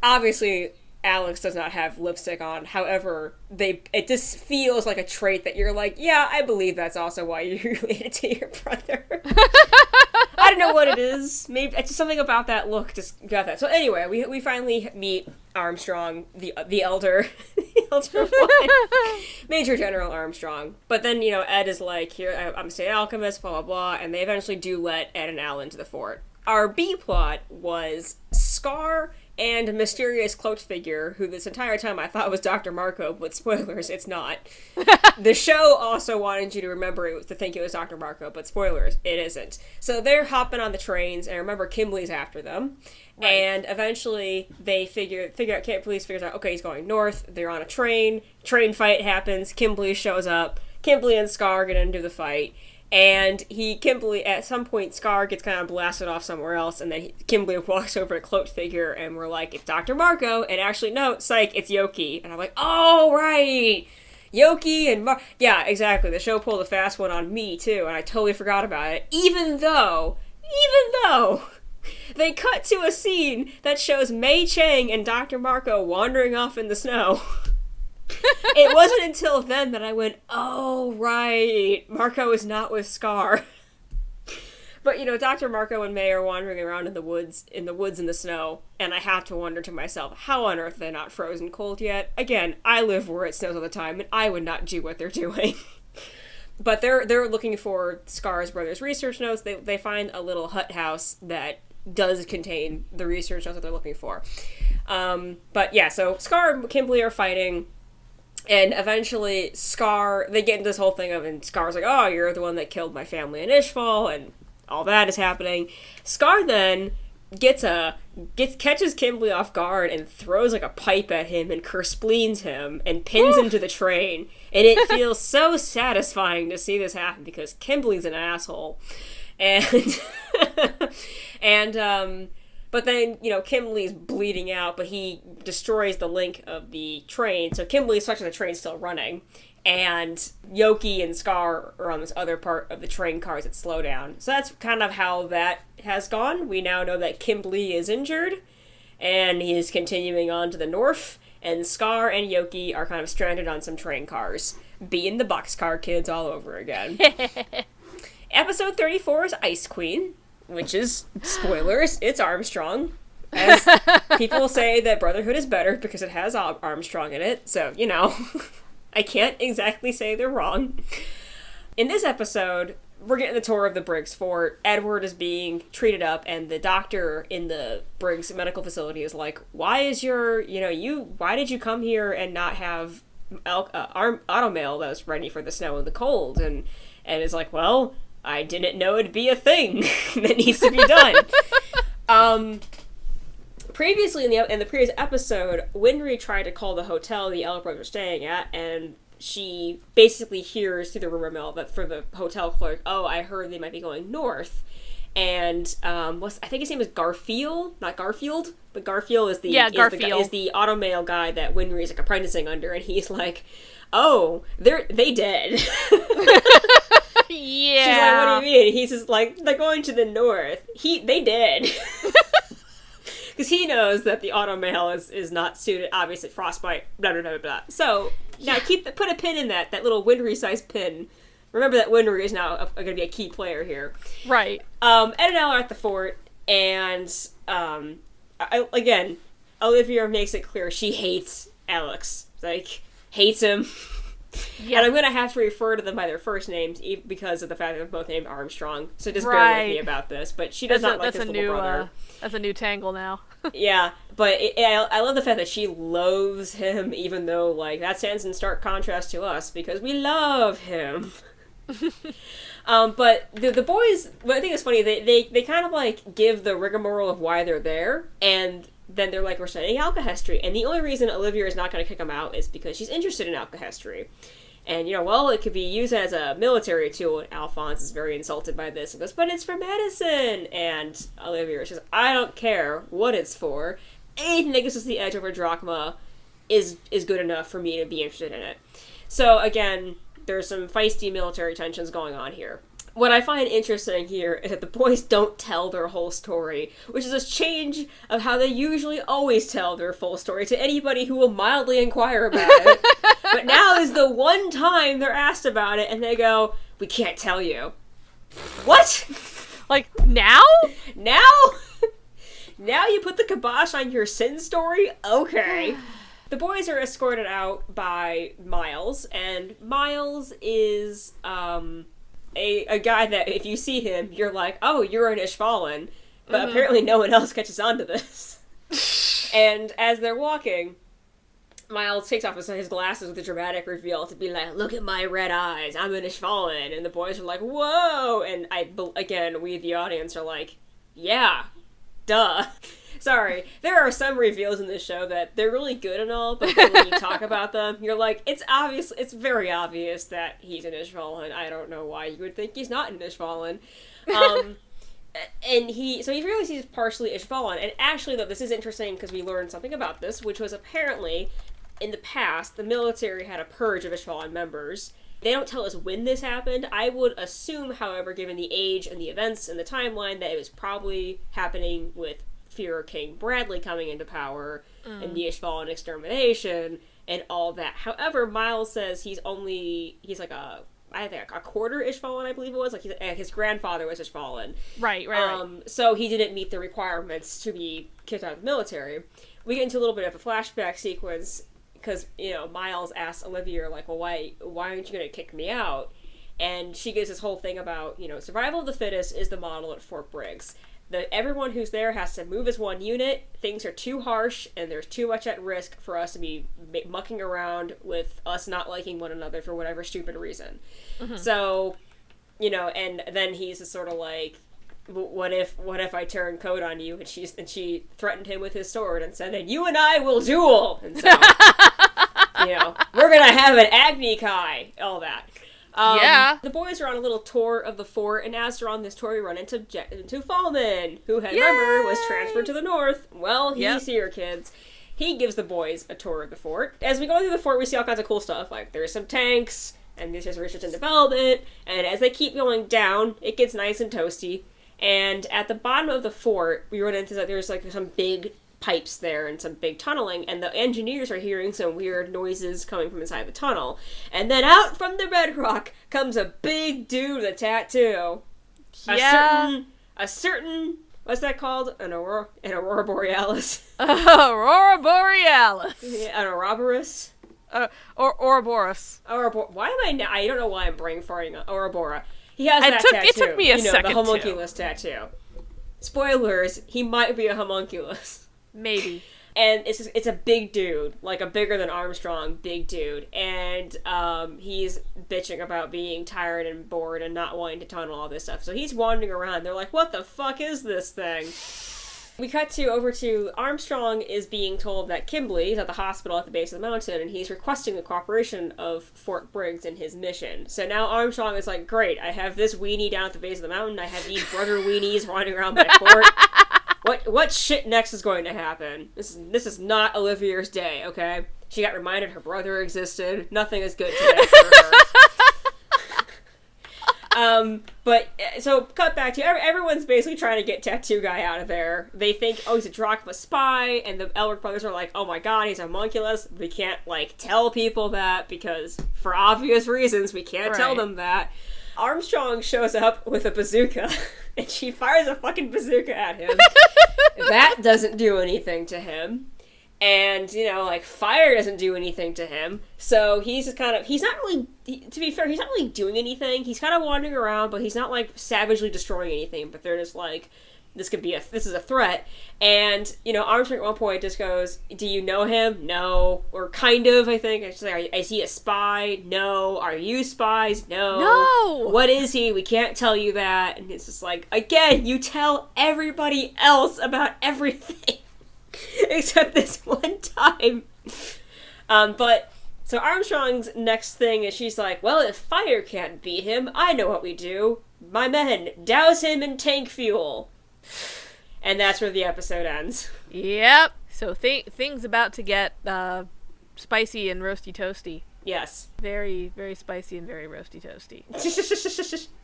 obviously, Alex does not have lipstick on. However, it just feels like a trait that you're like, yeah, I believe that's also why you're related to your brother. I don't know what it is. Maybe it's just something about that look just got that. So anyway, we finally meet Armstrong, the elder, the elder one, Major General Armstrong. But then, you know, Ed is like, here, I'm a state alchemist, blah, blah, blah, and they eventually do let Ed and Al into the fort. Our B plot was Scar and a mysterious cloaked figure who this entire time I thought was Dr. Marco, but spoilers, it's not. The show also wanted you to remember to think it was Dr. Marco, but spoilers, it isn't. So they're hopping on the trains, and remember Kimberly's after them. Right. And eventually they police figures out, okay, he's going north, they're on a train fight happens, Kimberly shows up, Kimberly and Scar get into the fight. And Kimberly, at some point, Scar gets kind of blasted off somewhere else, and then Kimberly walks over to Cloaked Figure, and we're like, it's Dr. Marco, and actually, no, psych, it's Yoki. And I'm like, oh, right! Yoki and yeah, exactly, the show pulled a fast one on me, too, and I totally forgot about it, even though, they cut to a scene that shows Mei Chang and Dr. Marco wandering off in the snow. It wasn't until then that I went, oh, right, Marco is not with Scar. But, you know, Dr. Marco and May are wandering around in the woods in the snow, and I have to wonder to myself, how on earth are they not frozen cold yet? Again, I live where it snows all the time, and I would not do what they're doing. But they're looking for Scar's brother's research notes. They find a little hut house that does contain the research notes that they're looking for. But, yeah, so Scar and Kimberly are fighting. And eventually, they get into this whole thing and Scar's like, oh, you're the one that killed my family in Ishval, and all that is happening. Scar then catches Kimberly off guard and throws, like, a pipe at him and kerspleens him and pins him to the train. And it feels so satisfying to see this happen because Kimberly's an asshole. But then, you know, Kimberly's bleeding out, but he destroys the link of the train. So Kimberly's such that the train's still running. And Yoki and Scar are on this other part of the train cars that slow down. So that's kind of how that has gone. We now know that Kimberly is injured, and he is continuing on to the north. And Scar and Yoki are kind of stranded on some train cars, being the boxcar kids all over again. Episode 34 is Ice Queen. Which is, spoilers, it's Armstrong. As people say that Brotherhood is better because it has Armstrong in it. So, you know, I can't exactly say they're wrong. In this episode, we're getting the tour of the Briggs Fort. Edward is being treated up, and the doctor in the Briggs medical facility is like, why did you come here and not have automail that was ready for the snow and the cold? And is like, well, I didn't know it'd be a thing that needs to be done. Previously in the previous episode, Winry tried to call the hotel the Elbros are staying at, and she basically hears through the rumor mill that for the hotel clerk, oh, I heard they might be going north. And I think his name is Garfield, not Garfield, but Garfield is the automail guy that Winry is like apprenticing under, and he's like, oh, they dead. Yeah. She's like, what do you mean? He's just like, they're going to the north. They did. Because he knows that the automail is not suited, obviously, frostbite, blah, blah, blah, blah. So, now put a pin in that little Winry-sized pin. Remember that Winry is now going to be a key player here. Right. Ed and Al are at the fort, and, again, Olivia makes it clear she hates Alex. Like, hates him. Yeah. And I'm going to have to refer to them by their first names because of the fact that they're both named Armstrong. So just bear with me about this. But she does not like this little brother. That's a new tangle now. Yeah, but I love the fact that she loathes him, even though, like, that stands in stark contrast to us because we love him. But the boys, what I think is funny, they kind of, like, give the rigmarole of why they're there, and then they're like, we're studying alchemy, and the only reason Olivia is not going to kick them out is because she's interested in alchemy. And, it could be used as a military tool, and Alphonse is very insulted by this, and goes, but it's for medicine! And Olivia says, I don't care what it's for. Anything that gives us the edge over drachma is good enough for me to be interested in it. So, again, there's some feisty military tensions going on here. What I find interesting here is that the boys don't tell their whole story, which is a change of how they usually always tell their full story to anybody who will mildly inquire about it. But now is the one time they're asked about it, and they go, we can't tell you. What? Like, now? Now? Now you put the kibosh on your sin story? Okay. The boys are escorted out by Miles, and Miles is, a guy that if you see him, you're like, oh, you're an Ishvalan. But apparently no one else catches on to this. And as they're walking, Miles takes off his glasses with a dramatic reveal to be like, look at my red eyes, I'm an Ishvalan. And the boys are like, whoa! And again, we, the audience, are like, yeah, duh. Sorry, there are some reveals in this show that they're really good and all, but then when you talk about them, you're like, it's very obvious that he's an Ishvalan. I don't know why you would think he's not an Ishvalan. And he realizes he's partially Ishvalan. And actually, though, this is interesting because we learned something about this, which was apparently, in the past, the military had a purge of Ishvalan members. They don't tell us when this happened. I would assume, however, given the age and the events and the timeline, that it was probably happening with Führer King Bradley coming into power and the Ishvalan extermination and all that. However, Miles says he's like a quarter Ishvalan, I believe it was. Like his grandfather was Ishvalan. Right. So he didn't meet the requirements to be kicked out of the military. We get into a little bit of a flashback sequence because, Miles asks Olivier, like, well, why aren't you going to kick me out? And she gives this whole thing about, survival of the fittest is the model at Fort Briggs. Everyone who's there has to move as one unit. Things are too harsh, and there's too much at risk for us to be mucking around with us not liking one another for whatever stupid reason. Mm-hmm. So, and then he's just sort of like, what if I turn code on you? And she threatened him with his sword and said, and you and I will duel. And so, we're gonna have an Agni Kai, all that. The boys are on a little tour of the fort, and as they're on this tour, we run into Fullman, who, remember, was transferred to the north. Well, he's here, kids. He gives the boys a tour of the fort. As we go through the fort, we see all kinds of cool stuff, like there's some tanks, and there's research and development, and as they keep going down, it gets nice and toasty, and at the bottom of the fort, we run into, there's some big pipes there and some big tunneling, and the engineers are hearing some weird noises coming from inside the tunnel. And then out from the bedrock comes a big dude with a tattoo. A certain what's that called? An Aurora Borealis. Aurora Borealis. Yeah, an Ouroboros. Ouroboros. Why am I now? I don't know why I'm brain farting. Ouroboros. He has that tattoo. It took me a second. The homunculus tattoo. Spoilers: he might be a homunculus. Maybe. And it's a big dude, like a bigger than Armstrong big dude, and he's bitching about being tired and bored and not wanting to tunnel all this stuff. So he's wandering around. They're like, what the fuck is this thing? We cut over to Armstrong is being told that Kimbley's at the hospital at the base of the mountain, and he's requesting the cooperation of Fort Briggs in his mission. So now Armstrong is like, great, I have this weenie down at the base of the mountain, I have these brother weenies wandering around my fort. What shit next is going to happen? This is not Olivier's day, okay? She got reminded her brother existed. Nothing is good today for her. But, so, cut back to, everyone's basically trying to get Tattoo Guy out of there. They think, oh, he's a Drachma spy, and the Elric brothers are like, oh my god, he's a homunculus. We can't, tell people that, because, for obvious reasons, we can't tell them that. Armstrong shows up with a bazooka, and she fires a fucking bazooka at him. That doesn't do anything to him. And, fire doesn't do anything to him. So he's just he's not really, to be fair, he's not really doing anything. He's kind of wandering around, but he's not, savagely destroying anything. But they're just this is a threat. And, Armstrong at one point just goes, do you know him? No. Or kind of, I think. It's like, is he a spy? No. Are you spies? No. No! What is he? We can't tell you that. And it's just again, you tell everybody else about everything. Except this one time. So Armstrong's next thing is she's like, well, if fire can't beat him, I know what we do. My men, douse him in tank fuel. And that's where the episode ends. Yep. So things about to get spicy and roasty toasty. Yes. Very, very spicy and very roasty toasty.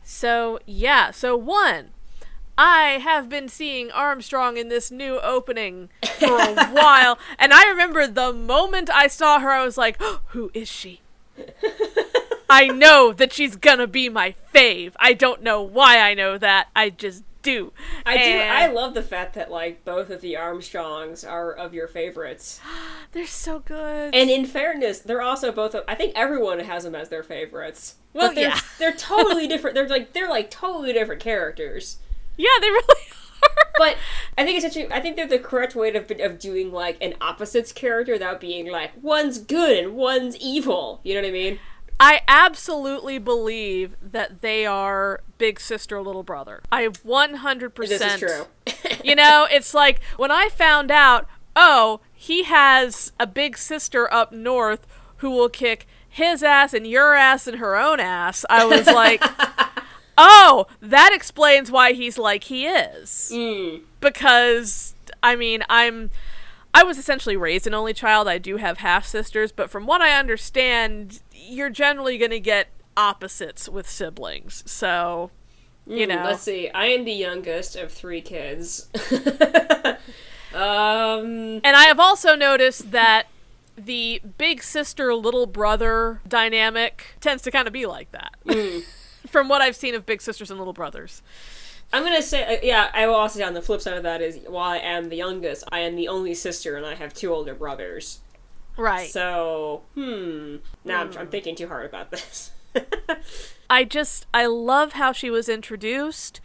So one, I have been seeing Armstrong in this new opening for a while, and I remember the moment I saw her, I was like, oh, who is she? I know that she's gonna be my fave. I don't know why I know that. I just do. I love the fact that, like, both of the Armstrongs are of your favorites. They're so good. And in fairness, they're also both I think everyone has them as their favorites. Well, but they're totally different. They're like totally different characters. Yeah, they really are. But I think I think they're the correct way of doing, like, an opposites character without being like, one's good and one's evil. You know what I mean? I absolutely believe that they are big sister, little brother. I 100%. This is true. You know, it's like, when I found out, oh, he has a big sister up north who will kick his ass and your ass and her own ass, I was like, oh, that explains why he's like he is. Because, I mean, I was essentially raised an only child. I do have half-sisters, but from what I understand, you're generally going to get opposites with siblings. So, you know. Let's see. I am the youngest of 3 kids. And I have also noticed that the big sister, little brother dynamic tends to kind of be like that. From what I've seen of big sisters and little brothers. I'm gonna say, I will also say on the flip side of that is, while I am the youngest, I am the only sister and I have 2 older brothers. Right. So, now I'm thinking too hard about this. I love how she was introduced.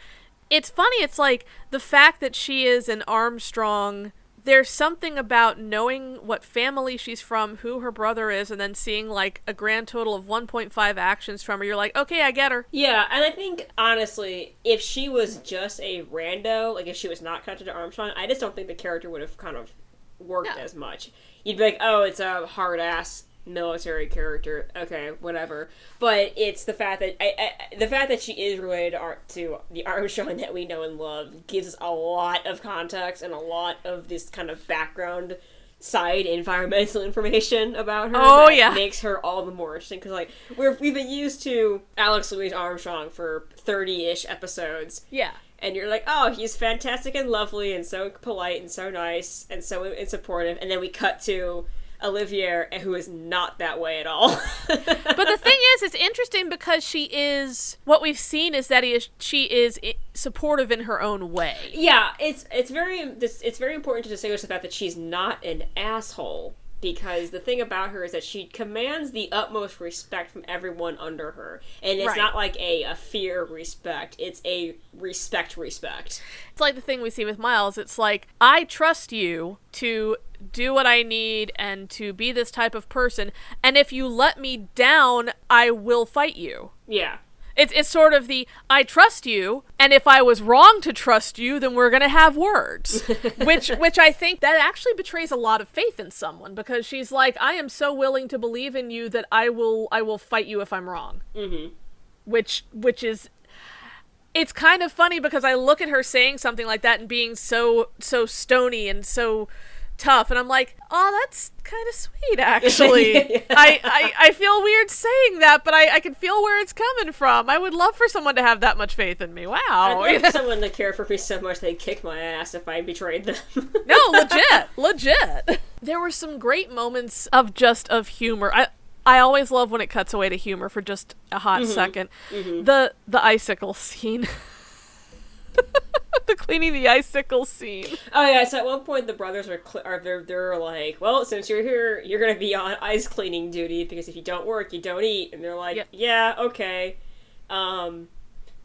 It's funny, it's like, the fact that she is an Armstrong, there's something about knowing what family she's from, who her brother is, and then seeing, like, a grand total of 1.5 actions from her. You're like, okay, I get her. Yeah, and I think, honestly, if she was just a rando, like, if she was not connected to Armstrong, I just don't think the character would have kind of worked as much. You'd be like, oh, it's a hard-ass military character, okay, whatever. But it's the fact that she is related to the Armstrong that we know and love gives us a lot of context and a lot of this kind of background side environmental information about her. Oh, that yeah. makes her all the more interesting, because, like, we've been used to Alex Louis Armstrong for 30-ish episodes. Yeah. And you're like, oh, he's fantastic and lovely and so polite and so nice and so supportive. And then we cut to Olivier, who is not that way at all. But the thing is, it's interesting because what we've seen is that she is supportive in her own way. Yeah, it's very important to distinguish the fact that she's not an asshole. Because the thing about her is that she commands the utmost respect from everyone under her. And it's not like a fear respect, it's a respect. It's like the thing we see with Miles. It's like, I trust you to do what I need and to be this type of person. And if you let me down, I will fight you. Yeah. It's sort of the, I trust you, and if I was wrong to trust you, then we're going to have words. which I think that actually betrays a lot of faith in someone, because she's like, I am so willing to believe in you that I will fight you if I'm wrong. Mm-hmm. Which is, it's kind of funny because I look at her saying something like that and being so stony and so tough, and I'm like, oh, that's kind of sweet, actually. Yeah. I feel weird saying that, but I can feel where it's coming from. I would love for someone to have that much faith in me. Wow. I'd love someone to care for me so much they'd kick my ass if I betrayed them. No, legit. There were some great moments of humor. I always love when it cuts away to humor for just a hot second. Mm-hmm. The icicle scene. The cleaning the icicle scene. Oh yeah, so at one point the brothers they're like, well, since you're here, you're gonna be on ice cleaning duty, because if you don't work, you don't eat. And they're like, yeah, okay. And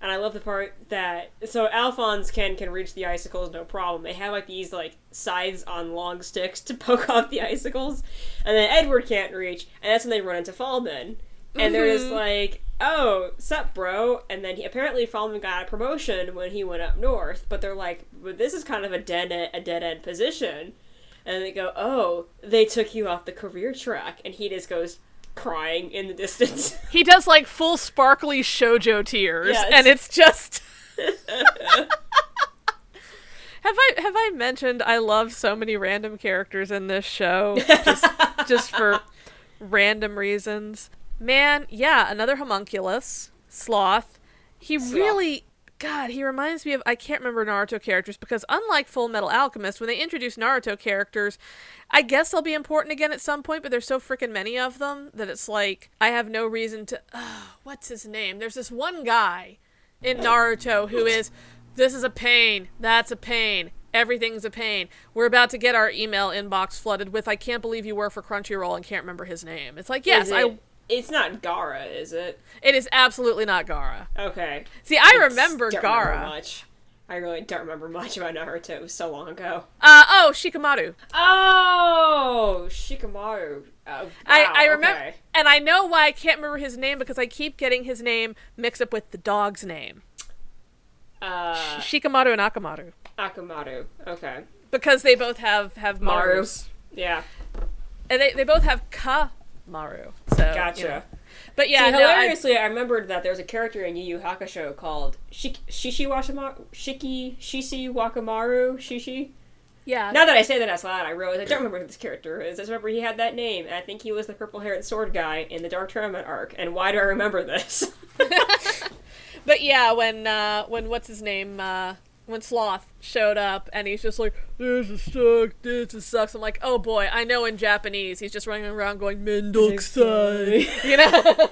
I love the part that, so Alphonse can reach the icicles no problem. They have like these like scythes on long sticks to poke off the icicles, and then Edward can't reach, and that's when they run into Fallman. And they're just like, oh, sup, bro? And then apparently Fallman got a promotion when he went up north, but they're like, but this is kind of a dead-end position. And they go, oh, they took you off the career track. And he just goes crying in the distance. He does, like, full sparkly shoujo tears, yes. And it's just... Have I mentioned I love so many random characters in this show? Just for random reasons. Man, yeah, another homunculus. Sloth. He really... God, he reminds me of... I can't remember Naruto characters, because unlike Fullmetal Alchemist, when they introduce Naruto characters, I guess they'll be important again at some point, but there's so freaking many of them that it's like, I have no reason to... what's his name? There's this one guy in Naruto who is, this is a pain, that's a pain, everything's a pain. We're about to get our email inbox flooded with, I can't believe you work for Crunchyroll and can't remember his name. It's like, yes, It's not Gaara, is it? It is absolutely not Gaara. Okay. See, I remember Gaara. I really don't remember much about Naruto. It was so long ago. Shikamaru. Oh, Shikamaru. Wow, I remember, okay. and I know why I can't remember his name, because I keep getting his name mixed up with the dog's name. Shikamaru and Akamaru. Akamaru, okay. Because they both have Maru. Marus. Yeah. And they both have Maru. So, gotcha. You know. But yeah, See, hilariously, I remembered that there was a character in Yu Yu Hakusho called Shishi Wakamaru. Shishi? Yeah. Now that I say that out loud, I realize I don't remember who this character is. I just remember he had that name, and I think he was the purple-haired sword guy in the Dark Tournament arc. And why do I remember this? But yeah, when what's his name, when Sloth showed up, and he's just like, this sucks. I'm like, oh boy, I know in Japanese, he's just running around going, Mendokusai. You know?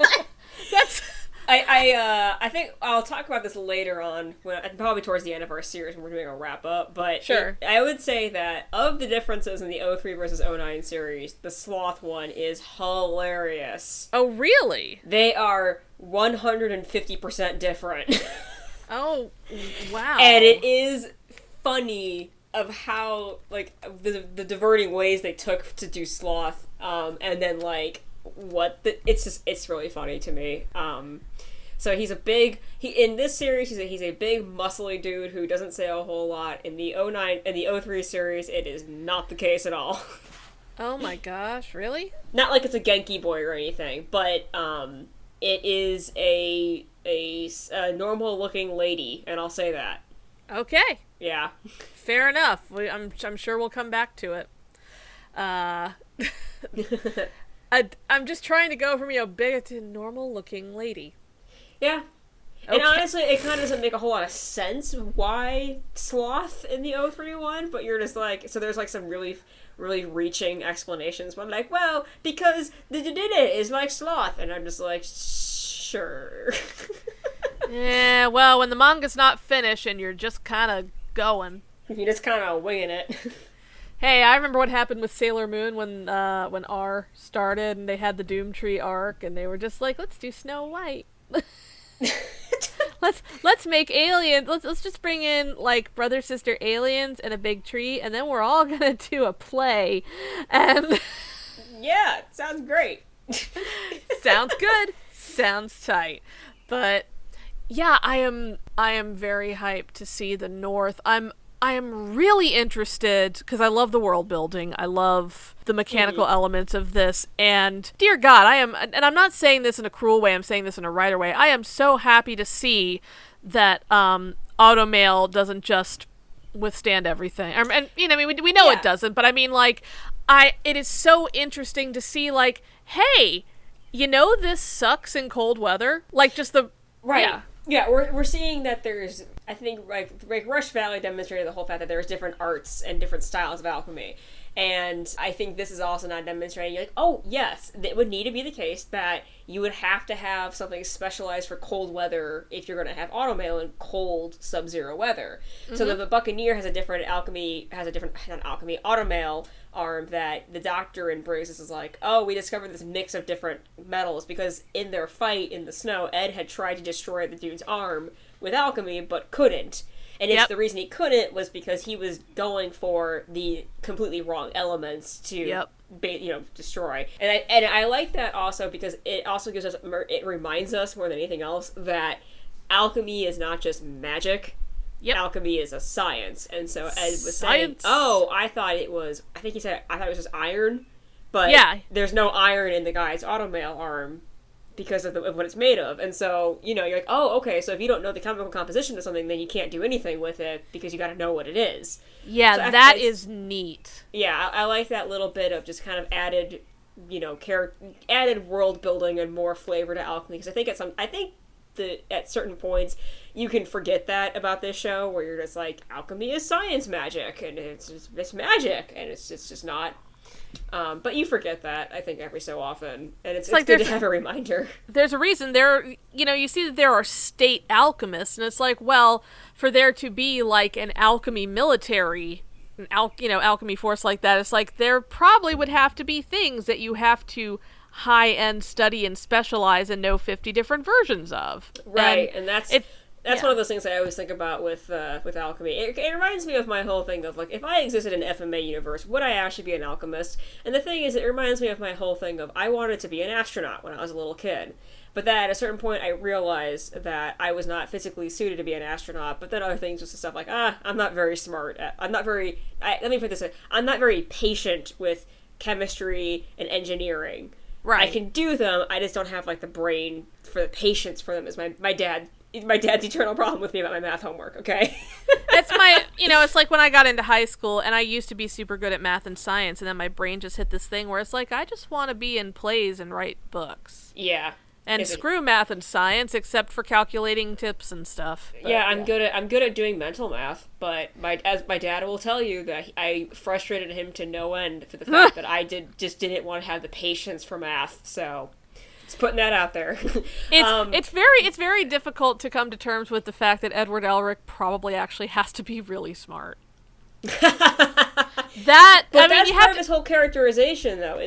That's... I think I'll talk about this later on, probably towards the end of our series when we're doing a wrap up, but sure. I would say that of the differences in the 03 versus 09 series, the Sloth one is hilarious. Oh, really? They are 150% different. Oh, wow. And it is funny of how, like, the diverting ways they took to do Sloth, and then, like, it's really funny to me. So he's in this series, he's a big muscly dude who doesn't say a whole lot. In the 03 series, it is not the case at all. Oh my gosh, really? Not like it's a Genki boy or anything, but, it is a normal looking lady, and I'll say that. Okay. Yeah. Fair enough. I'm sure we'll come back to it. I'm just trying to go from, big to normal looking lady. Yeah. Okay. And honestly, it kind of doesn't make a whole lot of sense why Sloth in the 03 one, but you're just like, so there's like some really, really reaching explanations, but I'm like, well, because the Dedede is like Sloth, and I'm just like, sure. Yeah, well, when the manga's not finished and you're just kind of going. You're just kind of winging it. Hey, I remember what happened with Sailor Moon when R started and they had the Doomtree arc and they were just like, let's do Snow White. let's make aliens. Let's just bring in like brother sister aliens and a big tree, and then we're all gonna do a play. And yeah, sounds great. Sounds good. Sounds tight. But yeah, I am very hyped to see the North. I am really interested because I love the world building. I love the mechanical elements of this. And dear God, and I'm not saying this in a cruel way, I'm saying this in a writer way. I am so happy to see that Automail doesn't just withstand everything. And we know it doesn't, but I mean, like, it is so interesting to see, like, hey, this sucks in cold weather. Like, just the... Right. Yeah. Yeah, we're seeing that there's, I think, like Rush Valley demonstrated the whole fact that there's different arts and different styles of alchemy. And I think this is also not demonstrating, like, oh, yes, it would need to be the case that you would have to have something specialized for cold weather if you're going to have automail in cold sub-zero weather. Mm-hmm. So the Buccaneer has a different automail arm that the Doctor in Briggs is like, oh, we discovered this mix of different metals because in their fight in the snow, Ed had tried to destroy the dude's arm with alchemy, but couldn't. And the reason he couldn't was because he was going for the completely wrong elements to, destroy. And I like that also because it also gives us, it reminds us more than anything else that alchemy is not just magic. Yep. Alchemy is a science. And so Ed was saying, I thought it was just iron, but there's no iron in the guy's automail arm because of what it's made of. And so, you're like, oh, okay, so if you don't know the chemical composition of something, then you can't do anything with it because you got to know what it is. Yeah, so that is neat. Yeah, I like that little bit of just kind of added added world building and more flavor to alchemy. Because I think that at certain points you can forget that about this show, where you're just like, alchemy is science magic, and it's magic, and it's just not. But you forget that, I think, every so often, and it's good to have a reminder. There's a reason you see that there are state alchemists, and it's like, well, for there to be like an alchemy military, alchemy force like that, it's like there probably would have to be things that you have to high-end study and specialize and know 50 different versions of. Right, and that's one of those things I always think about with alchemy. It reminds me of my whole thing of, like, if I existed in an FMA universe, would I actually be an alchemist? And the thing is, it reminds me of my whole thing of, I wanted to be an astronaut when I was a little kid. But then at a certain point, I realized that I was not physically suited to be an astronaut. But then other things, just stuff like, I'm not very smart. Let me put this in. I'm not very patient with chemistry and engineering. Right. I can do them, I just don't have, like, the brain for the patience for them, as my dad's eternal problem with me about my math homework, okay? It's it's like when I got into high school, and I used to be super good at math and science, and then my brain just hit this thing where it's like, I just want to be in plays and write books. Yeah. And screw math and science, except for calculating tips and stuff. But, yeah, I'm good at doing mental math, but as my dad will tell you, that I frustrated him to no end for the fact that I didn't want to have the patience for math. So, just putting that out there. It's very difficult to come to terms with the fact that Edward Elric probably actually has to be really smart. That's part of his whole characterization, though,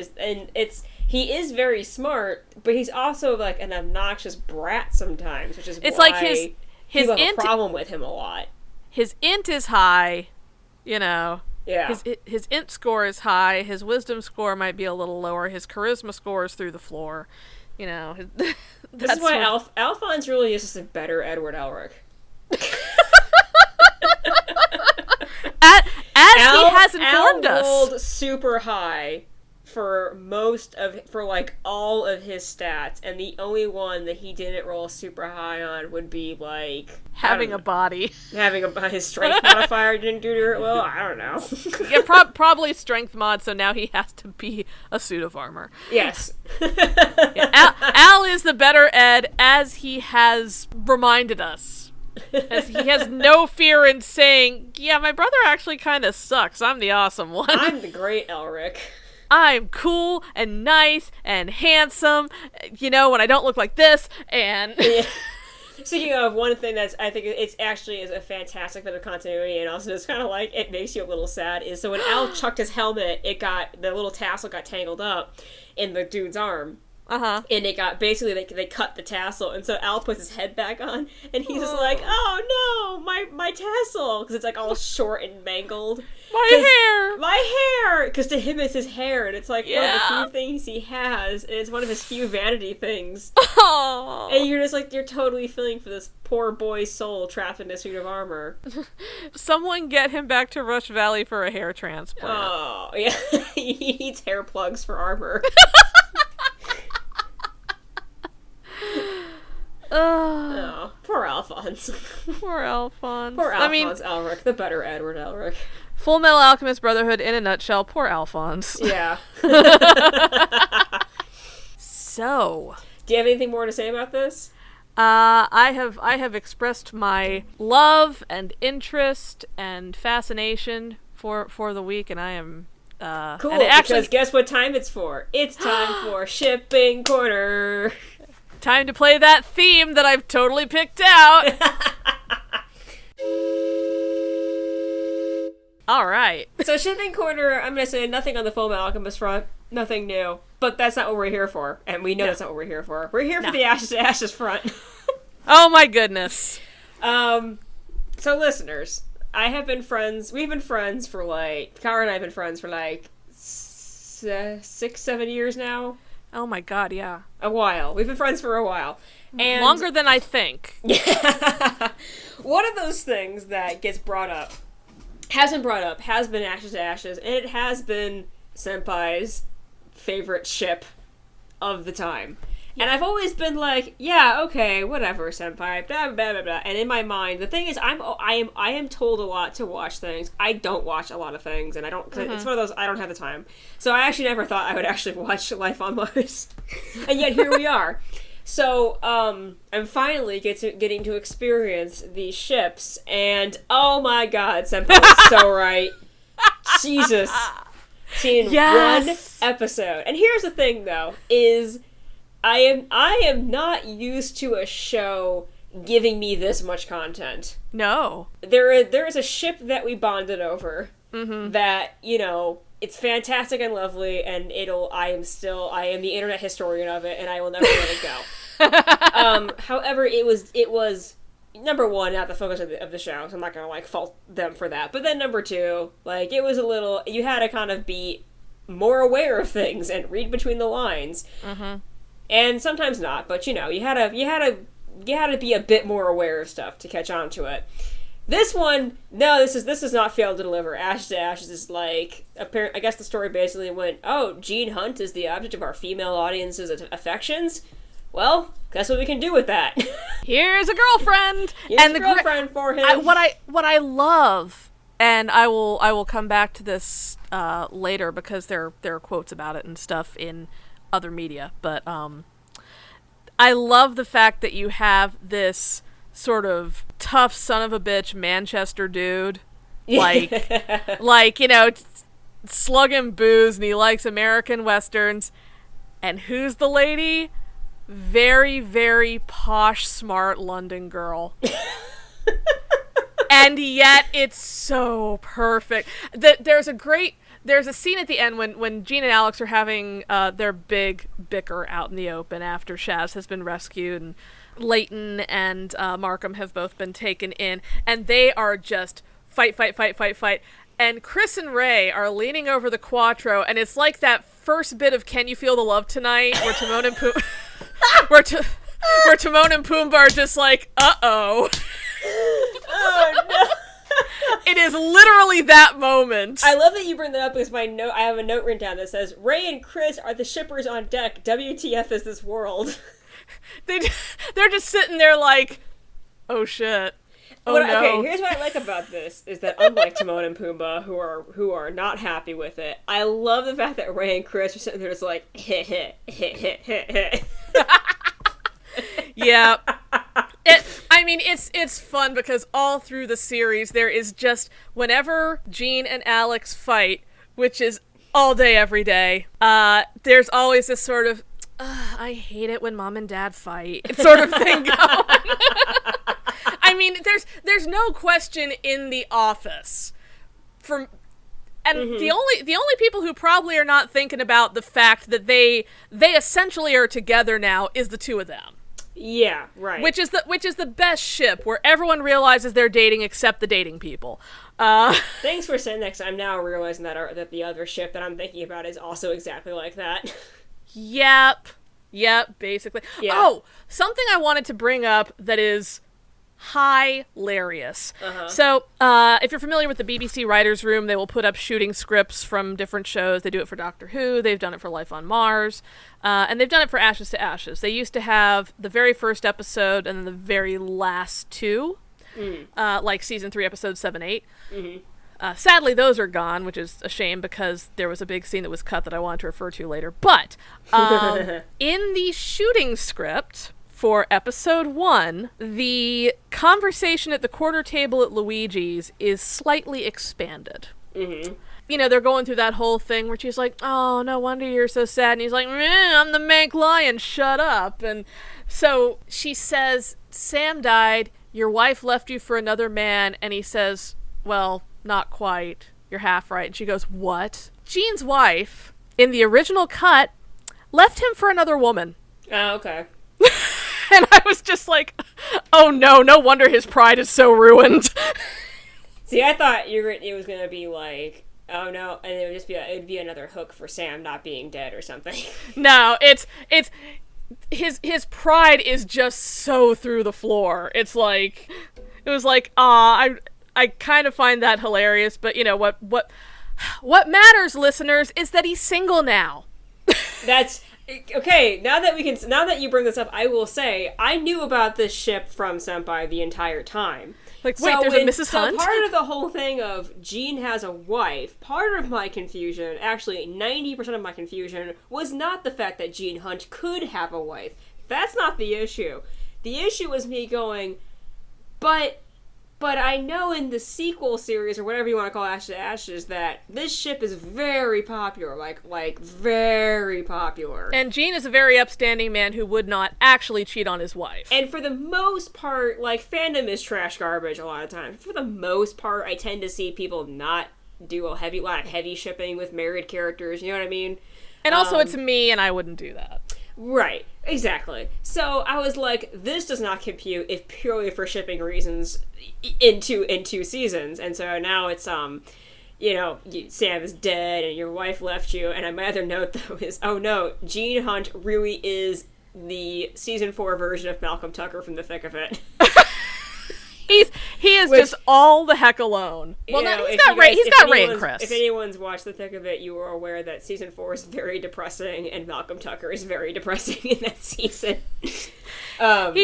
he is very smart, but he's also, like, an obnoxious brat sometimes, which is why his people have a problem with him a lot. His int is high, Yeah. His int score is high. His wisdom score might be a little lower. His charisma score is through the floor. This is why Alphonse really is just a better Edward Elric. As he has informed us. Rolled super high for all of his stats, and the only one that he didn't roll super high on would be, like, having a body. His strength modifier didn't do it well. I don't know. Yeah, probably strength mod, so now he has to be a suit of armor. Yes. Yeah, Al is the better Ed, as he has reminded us. As he has no fear in saying, yeah, my brother actually kind of sucks. I'm the awesome one. I'm the great Elric. I'm cool and nice and handsome, when I don't look like this, and... Yeah. Speaking of, one thing that's, I think it's actually is a fantastic bit of continuity, and also it's kind of like, it makes you a little sad, is so when Al chucked his helmet, the little tassel got tangled up in the dude's arm. Uh-huh. And it got, basically, they cut the tassel, and so Al puts his head back on, and he's just like, oh no, my tassel, because it's, like, all short and mangled. My hair! Because to him it's his hair, and it's, like, one of the few things he has, and it's one of his few vanity things. Oh. And you're just, like, you're totally feeling for this poor boy's soul trapped in a suit of armor. Someone get him back to Rush Valley for a hair transplant. Oh, yeah. He needs hair plugs for armor. Oh, poor Alphonse. Poor Alphonse. Poor Alphonse Elric, the better Edward Elric. Fullmetal Alchemist Brotherhood in a nutshell. Poor Alphonse. Yeah. So, do you have anything more to say about this? I have expressed my love and interest and fascination for the week, and I am cool. Because guess what time it's for? It's time for Shipping Corner. Time to play that theme that I've totally picked out. All right. So Shipping Corner, I'm going to say nothing on the Fullmetal Alchemist front. Nothing new. But that's not what we're here for. And we know that's not what we're here for. We're here for the Ashes to Ashes front. Oh my goodness. So listeners, we've been friends for like, Kara and I have been friends for like 6-7 years now. Oh my god, yeah. A while. We've been friends for a while. And longer than I think. One of those things that gets brought up, has been Ashes to Ashes, and it has been Senpai's favorite ship of the time. And I've always been like, yeah, okay, whatever, senpai, blah, blah, blah, blah. And in my mind, the thing is, I am told a lot to watch things. I don't watch a lot of things, and I don't, cause it's one of those, I don't have the time. So I actually never thought I would actually watch Life on Mars. And yet here we are. So, I'm finally getting to experience these ships, and oh my god, senpai was so right. Jesus. Seen one episode. And here's the thing, though, is I am not used to a show giving me this much content. No. There is a ship that we bonded over that, you know, it's fantastic and lovely, and I am the internet historian of it, and I will never let it go. However, it was number one, not the focus of the show, so I'm not gonna, like, fault them for that. But then number two, like, it was a little, you had to kind of be more aware of things and read between the lines. And sometimes not, but you know, you had to be a bit more aware of stuff to catch on to it. This one, no, this is not failed to deliver. Ashes to Ashes is like, I guess the story basically went, oh, Gene Hunt is the object of our female audience's affections? Well, guess what we can do with that. Here's a girlfriend. Here's a girlfriend for him. What I love, and I will come back to this later because there are quotes about it and stuff in other media, but I love the fact that you have this sort of tough son of a bitch Manchester dude, like you know, slugging booze, and he likes American westerns. And who's the lady? Very, very posh, smart London girl. And yet it's so perfect. There's a scene at the end when Gene and Alex are having their big bicker out in the open after Shaz has been rescued, and Leighton and Markham have both been taken in, and they are just fight. And Chris and Ray are leaning over the Quattro, and it's like that first bit of Can You Feel the Love Tonight, where Timon and where Timon and Pumbaa are just like, uh-oh. Oh, no. It is literally that moment. I love that you bring that up because I have a note written down that says, Ray and Chris are the shippers on deck. WTF is this world? They're just sitting there like, oh shit. Oh no. Okay, here's what I like about this, is that unlike Timon and Pumbaa, who are not happy with it, I love the fact that Ray and Chris are sitting there just like, hit, hit, hit, hit, hit, hit. Yeah. It's fun because all through the series there is just, whenever Gene and Alex fight, which is all day, every day, there's always this sort of, I hate it when mom and dad fight sort of thing going. I mean, there's no question in The Office. The only people who probably are not thinking about the fact that they essentially are together now is the two of them. Yeah, right. Which is the best ship, where everyone realizes they're dating except the dating people. Thanks for saying that, 'cause I'm now realizing that the other ship that I'm thinking about is also exactly like that. Yep, basically. Yeah. Oh, something I wanted to bring up that is hilarious. So, if you're familiar with the BBC Writers' Room, they will put up shooting scripts from different shows. They do it for Doctor Who, they've done it for Life on Mars, and they've done it for Ashes to Ashes. They used to have the very first episode and then the very last two, like season 3, episode 7, 8. Sadly, those are gone, which is a shame because there was a big scene that was cut that I wanted to refer to later. But in the shooting script for episode 1, the conversation at the quarter table at Luigi's is slightly expanded. You know, they're going through that whole thing where she's like, oh, no wonder you're so sad. And he's like, I'm the Mank Lion, shut up. And so she says, Sam died, your wife left you for another man. And he says, well, not quite. You're half right. And she goes, what? Gene's wife, in the original cut, left him for another woman. Oh, okay. And I was just like, oh no wonder his pride is so ruined. See, I thought it was going to be like, oh no, and it would be another hook for Sam not being dead or something. No, it's his pride is just so through the floor. It was like, I kind of find that hilarious, but you know what matters, listeners, is that he's single now. Okay, now that you bring this up, I will say I knew about this ship from Senpai the entire time. Like, wait, there's a Mrs. Hunt? So part of the whole thing of Jean has a wife, part of my confusion, actually 90% of my confusion, was not the fact that Jean Hunt could have a wife. That's not the issue. The issue was me going, but I know in the sequel series, or whatever you want to call Ashes to Ashes, that this ship is very popular. Like very popular. And Gene is a very upstanding man who would not actually cheat on his wife. And for the most part, like, fandom is trash garbage a lot of times. For the most part, I tend to see people not do a lot of heavy shipping with married characters, you know what I mean? And also it's me, and I wouldn't do that. Right, exactly. So I was like, this does not compute if purely for shipping reasons in two seasons. And so now it's, Sam is dead and your wife left you. And my other note, though, is, oh no, Gene Hunt really is the season 4 version of Malcolm Tucker from The Thick of It. He is just all the heck alone. Well, he's got Ray and Chris. If anyone's watched The Thick of It, you are aware that season 4 is very depressing, and Malcolm Tucker is very depressing in that season. He's had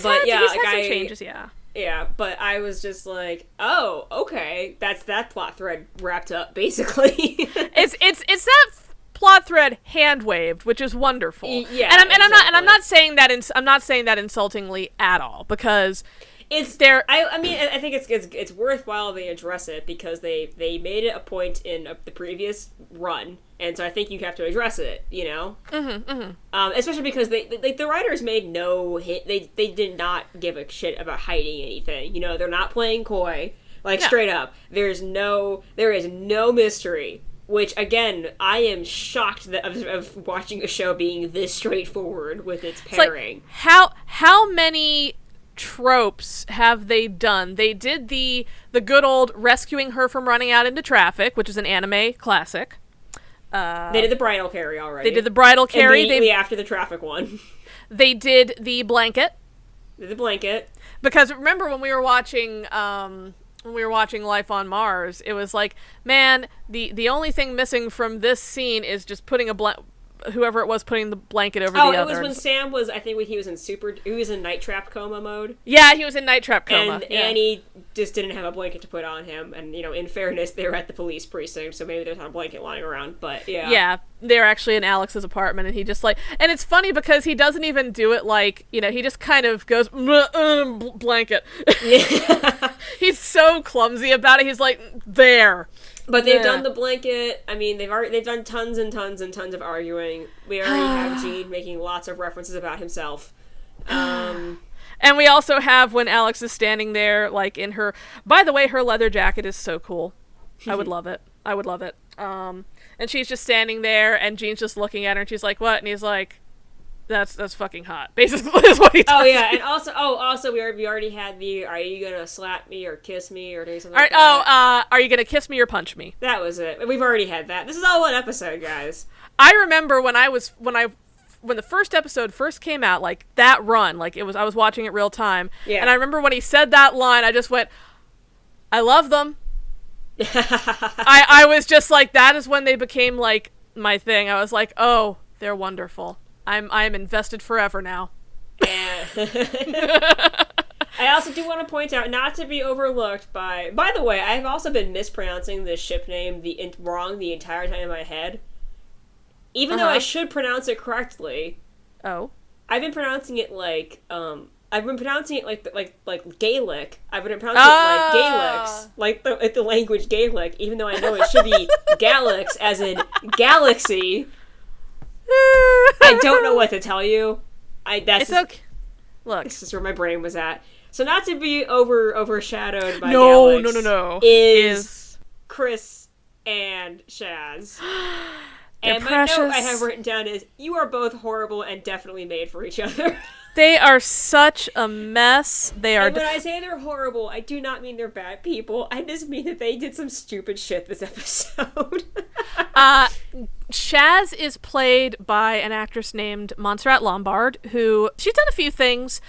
some changes, yeah. Yeah, but I was just like, oh, okay, that's that plot thread wrapped up, basically. it's that plot thread hand waved, which is wonderful. Yeah, I'm not saying that insultingly at all, because it's there. I think it's worthwhile they address it, because they made it a point in the previous run, and so I think you have to address it. You know, especially because the writers made no hit. They did not give a shit about hiding anything. You know, they're not playing coy. Straight up, there is no mystery. Which, again, I am shocked of watching a show being this straightforward with its pairing. Like, how many tropes have they done? They did the good old rescuing her from running out into traffic, which is an anime classic. They did the bridal carry already. They did the bridal carry. Immediately after the traffic one. They did the blanket. Because remember when we were watching... Life on Mars, it was like, man, the only thing missing from this scene is just putting whoever it was putting the blanket over the other. Oh, it was when Sam was, I think he was in night trap coma mode. Yeah, he was in night trap coma. And Annie just didn't have a blanket to put on him, and, in fairness, they were at the police precinct, so maybe there's not a blanket lying around, but yeah. Yeah, they're actually in Alex's apartment, and he just and it's funny because he doesn't even do it he just kind of goes, blanket. Yeah. He's so clumsy about it, he's like, there. But they've done the blanket. I mean, they've done tons and tons and tons of arguing. We already have Gene making lots of references about himself. And we also have when Alex is standing there, in her... By the way, her leather jacket is so cool. I would love it. And she's just standing there, and Gene's just looking at her, and she's like, what? And he's like... That's fucking hot. Basically, is what he does. Oh yeah, and also we already had the "Are you gonna slap me or kiss me or do something?" Like that. Oh, are you gonna kiss me or punch me? That was it. We've already had that. This is all one episode, guys. I remember when the first episode first came out, that run, I was watching it real time, and I remember when he said that line, I just went, "I love them." I was just like, that is when they became my thing. I was like, oh, they're wonderful. I'm invested forever now. I also do want to point out, not to be overlooked by the way, I've also been mispronouncing this ship name wrong the entire time in my head. Even though I should pronounce it correctly. Oh. I've been pronouncing it like Gaelic. I've been pronouncing it like Gaelics, like the language Gaelic, even though I know it should be Galax as in galaxy. I don't know what to tell you. It's okay. Look, this is where my brain was at. So not to be overshadowed by no, is Chris and Shaz. And my note I have written down is, you are both horrible and definitely made for each other. They are such a mess. They are. And when I say they're horrible, I do not mean they're bad people. I just mean that they did some stupid shit this episode. Shaz is played by an actress named Montserrat Lombard, who she's done a few things.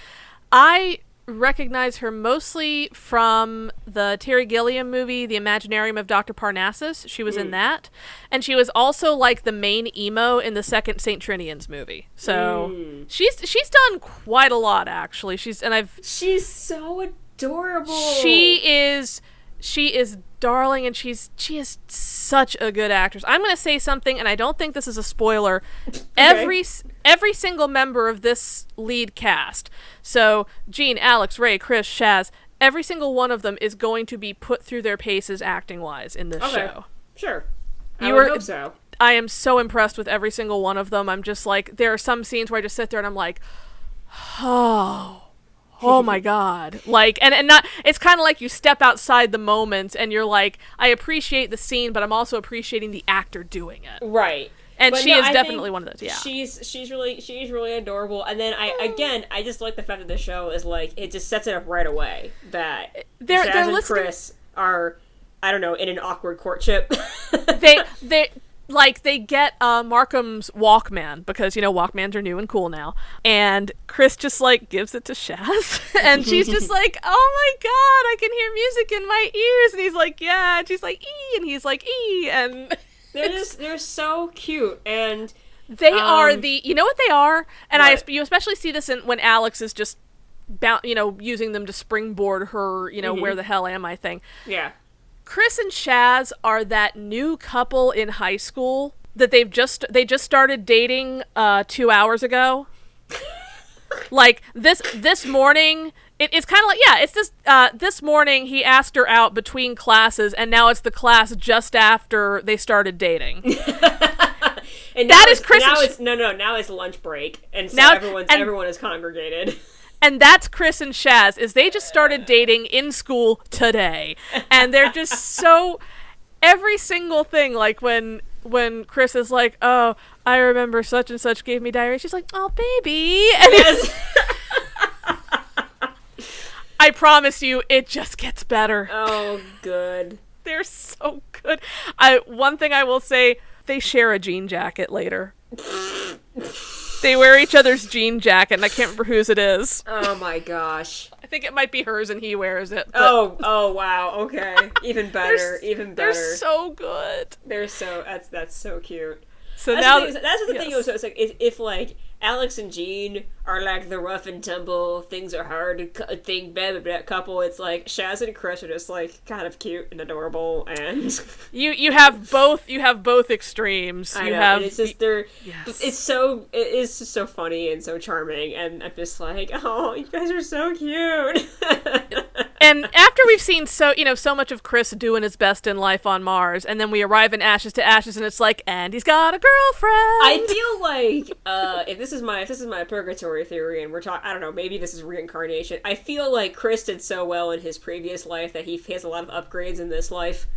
I recognize her mostly from the Terry Gilliam movie, The Imaginarium of Dr. Parnassus. She was in that. And she was also like the main emo in the second St. Trinian's movie. So she's done quite a lot, actually. She's so adorable. She is darling, and she is such a good actress. I'm going to say something, and I don't think this is a spoiler. Okay. Every single member of this lead cast, so Jean, Alex, Ray, Chris, Shaz, every single one of them is going to be put through their paces acting-wise in this show. Sure. I would hope so. I am so impressed with every single one of them. I'm just like, there are some scenes where I just sit there and I'm like, oh my god. Like, and not, it's kind of like you step outside the moment and you're like, I appreciate the scene, but I'm also appreciating the actor doing it. Right. And she is definitely one of those, yeah. She's really adorable. And then I just like the fact that the show is like, it just sets it up right away that Shaz and Chris are, I don't know, in an awkward courtship. they get Markham's Walkman, because, Walkmans are new and cool now. And Chris just, gives it to Shaz. And she's just like, oh my god, I can hear music in my ears. And he's like, yeah. And she's like, ee. And he's like, ee. And they're so cute. And they are you know what they are? And you especially see this when Alex is just, using them to springboard her, where the hell am I thing. Yeah. Chris and Shaz are that new couple in high school that they just started dating 2 hours ago. Like this morning, it's kind of like, yeah, it's this morning he asked her out between classes, and now it's the class just after they started dating. And that is Chris. Now it's lunch break, and so everyone is congregated. And that's Chris and Shaz, is they just started dating in school today. And they're just so, every single thing, like when Chris is like, oh, I remember such and such gave me diarrhea, she's like, oh, baby. And yes. I promise you, it just gets better. Oh, good. They're so good. One thing I will say, they share a jean jacket later. They wear each other's jean jacket, and I can't remember whose it is. Oh my gosh. I think it might be hers, and he wears it. Oh wow, okay. Even better, even better. They're so good. That's so cute. So that's the thing. So it's like, if like Alex and Jean are like the rough and tumble, things are hard thing, blah blah blah couple, it's like Shaz and Chris are just like kind of cute and adorable, and you have both extremes. I know, and it's just it is just so funny and so charming, and I'm just like, oh, you guys are so cute. And after we've seen so much of Chris doing his best in life on Mars, and then we arrive in Ashes to Ashes, and it's like, and he's got a girlfriend. I feel like if this is my purgatory theory, and we're talking, I don't know, maybe this is reincarnation. I feel like Chris did so well in his previous life that he has a lot of upgrades in this life.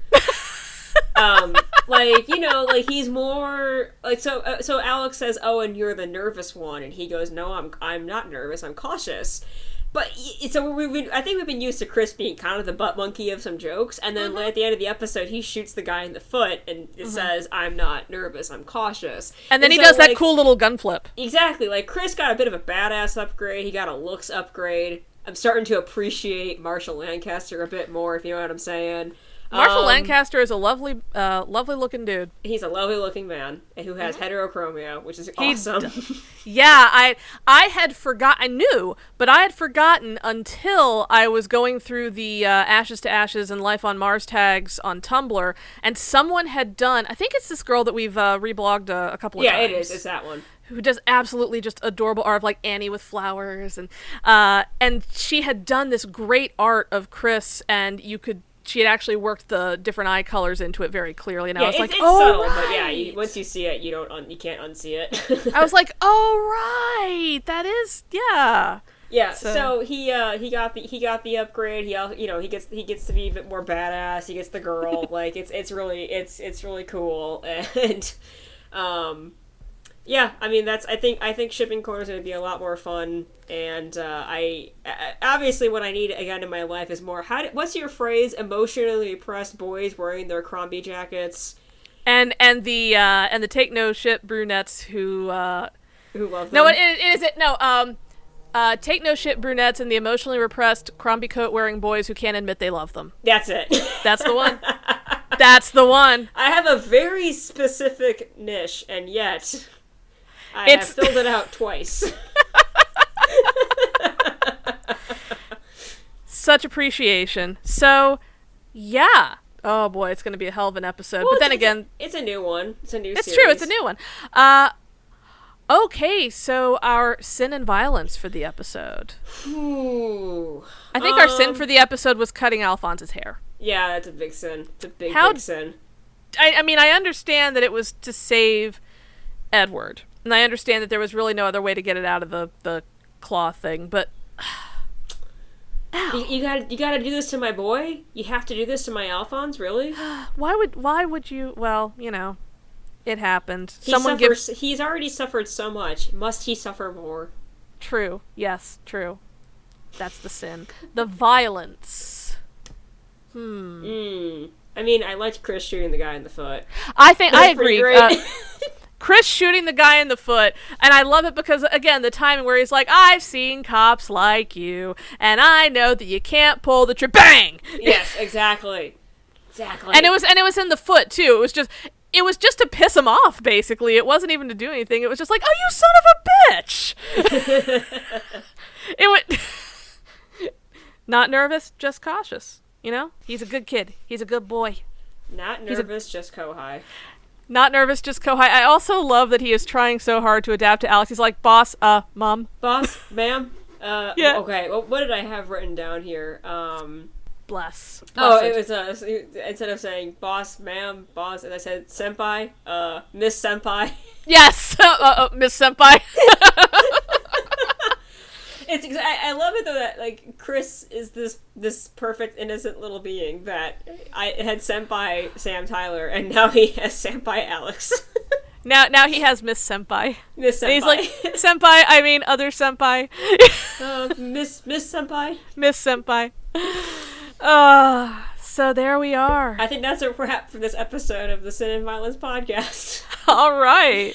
He's more like, so Alex says, oh, and you're the nervous one, and he goes, no, I'm not nervous, I'm cautious. But so I think we've been used to Chris being kind of the butt monkey of some jokes, and then at the end of the episode, he shoots the guy in the foot and it says, "I'm not nervous, I'm cautious." And then he does that cool little gun flip. Exactly, like Chris got a bit of a badass upgrade. He got a looks upgrade. I'm starting to appreciate Marshall Lancaster a bit more, if you know what I'm saying. Marshall Lancaster is a lovely looking dude. He's a lovely looking man who has heterochromia, which is awesome. Yeah, I had forgotten. I knew, but I had forgotten until I was going through the Ashes to Ashes and Life on Mars tags on Tumblr, and someone had done. I think it's this girl that we've reblogged a couple of times. Yeah, it is. It's that one. Who does absolutely just adorable art of like Annie with flowers, and she had done this great art of Chris, and she had actually worked the different eye colors into it very clearly, and I was like, "Oh, subtle, right." But yeah, once you see it, you can't unsee it. I was like, "Oh, right, that is, yeah." Yeah, so he got the upgrade. He gets to be a bit more badass. He gets the girl. Like it's really cool, and yeah, I mean I think shipping corner is going to be a lot more fun, and I obviously what I need again in my life is more. What's your phrase? Emotionally repressed boys wearing their Crombie jackets, and the take no shit brunettes who love them. No, it isn't. No, Take no shit brunettes and the emotionally repressed Crombie coat wearing boys who can't admit they love them. That's it. That's the one. That's the one. I have a very specific niche, and yet I have filled it out twice. Such appreciation. So, yeah. Oh boy, it's going to be a hell of an episode. Well, but then again... It's a new one. It's a new series. It's true, it's a new one. Okay, so our sin and violence for the episode. Ooh. I think our sin for the episode was cutting Alphonse's hair. Yeah, that's a big sin. It's a big sin. I mean, I understand that it was to save Edward. And I understand that there was really no other way to get it out of the claw thing, but... You gotta do this to my boy? You have to do this to my Alphonse, really? Why would you... Well, you know, it happened. He's already suffered so much. Must he suffer more? True. Yes, true. That's the sin. The violence. I mean, I liked Chris shooting the guy in the foot. I agree. Chris shooting the guy in the foot, and I love it because, again, the timing where he's like, I've seen cops like you, and I know that you can't pull the trigger. Bang! Yes, exactly. Exactly. And it was in the foot, too. It was just to piss him off, basically. It wasn't even to do anything. It was just like, oh, you son of a bitch! It went... Not nervous, just cautious. You know? He's a good kid. He's a good boy. Not nervous, just Kohai. Not nervous, just Kohai. I also love that he is trying so hard to adapt to Alex. He's like, boss, mom. Boss, ma'am. Yeah. Okay, well, what did I have written down here? Bless. It was, instead of saying boss, ma'am, boss, and I said senpai, Miss Senpai. Yes! Miss Senpai. I love it though that like Chris is this perfect innocent little being that I had senpai Sam Tyler and now he has senpai Alex. Now he has Miss Senpai. Miss Senpai. And he's like, senpai, I mean other senpai. Miss Senpai. Miss Senpai. So there we are. I think that's a wrap for this episode of the Sin and Violence podcast. All right.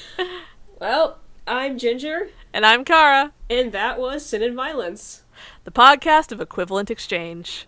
Well, I'm Ginger. And I'm Kara. And that was Sin and Violence, the podcast of equivalent exchange.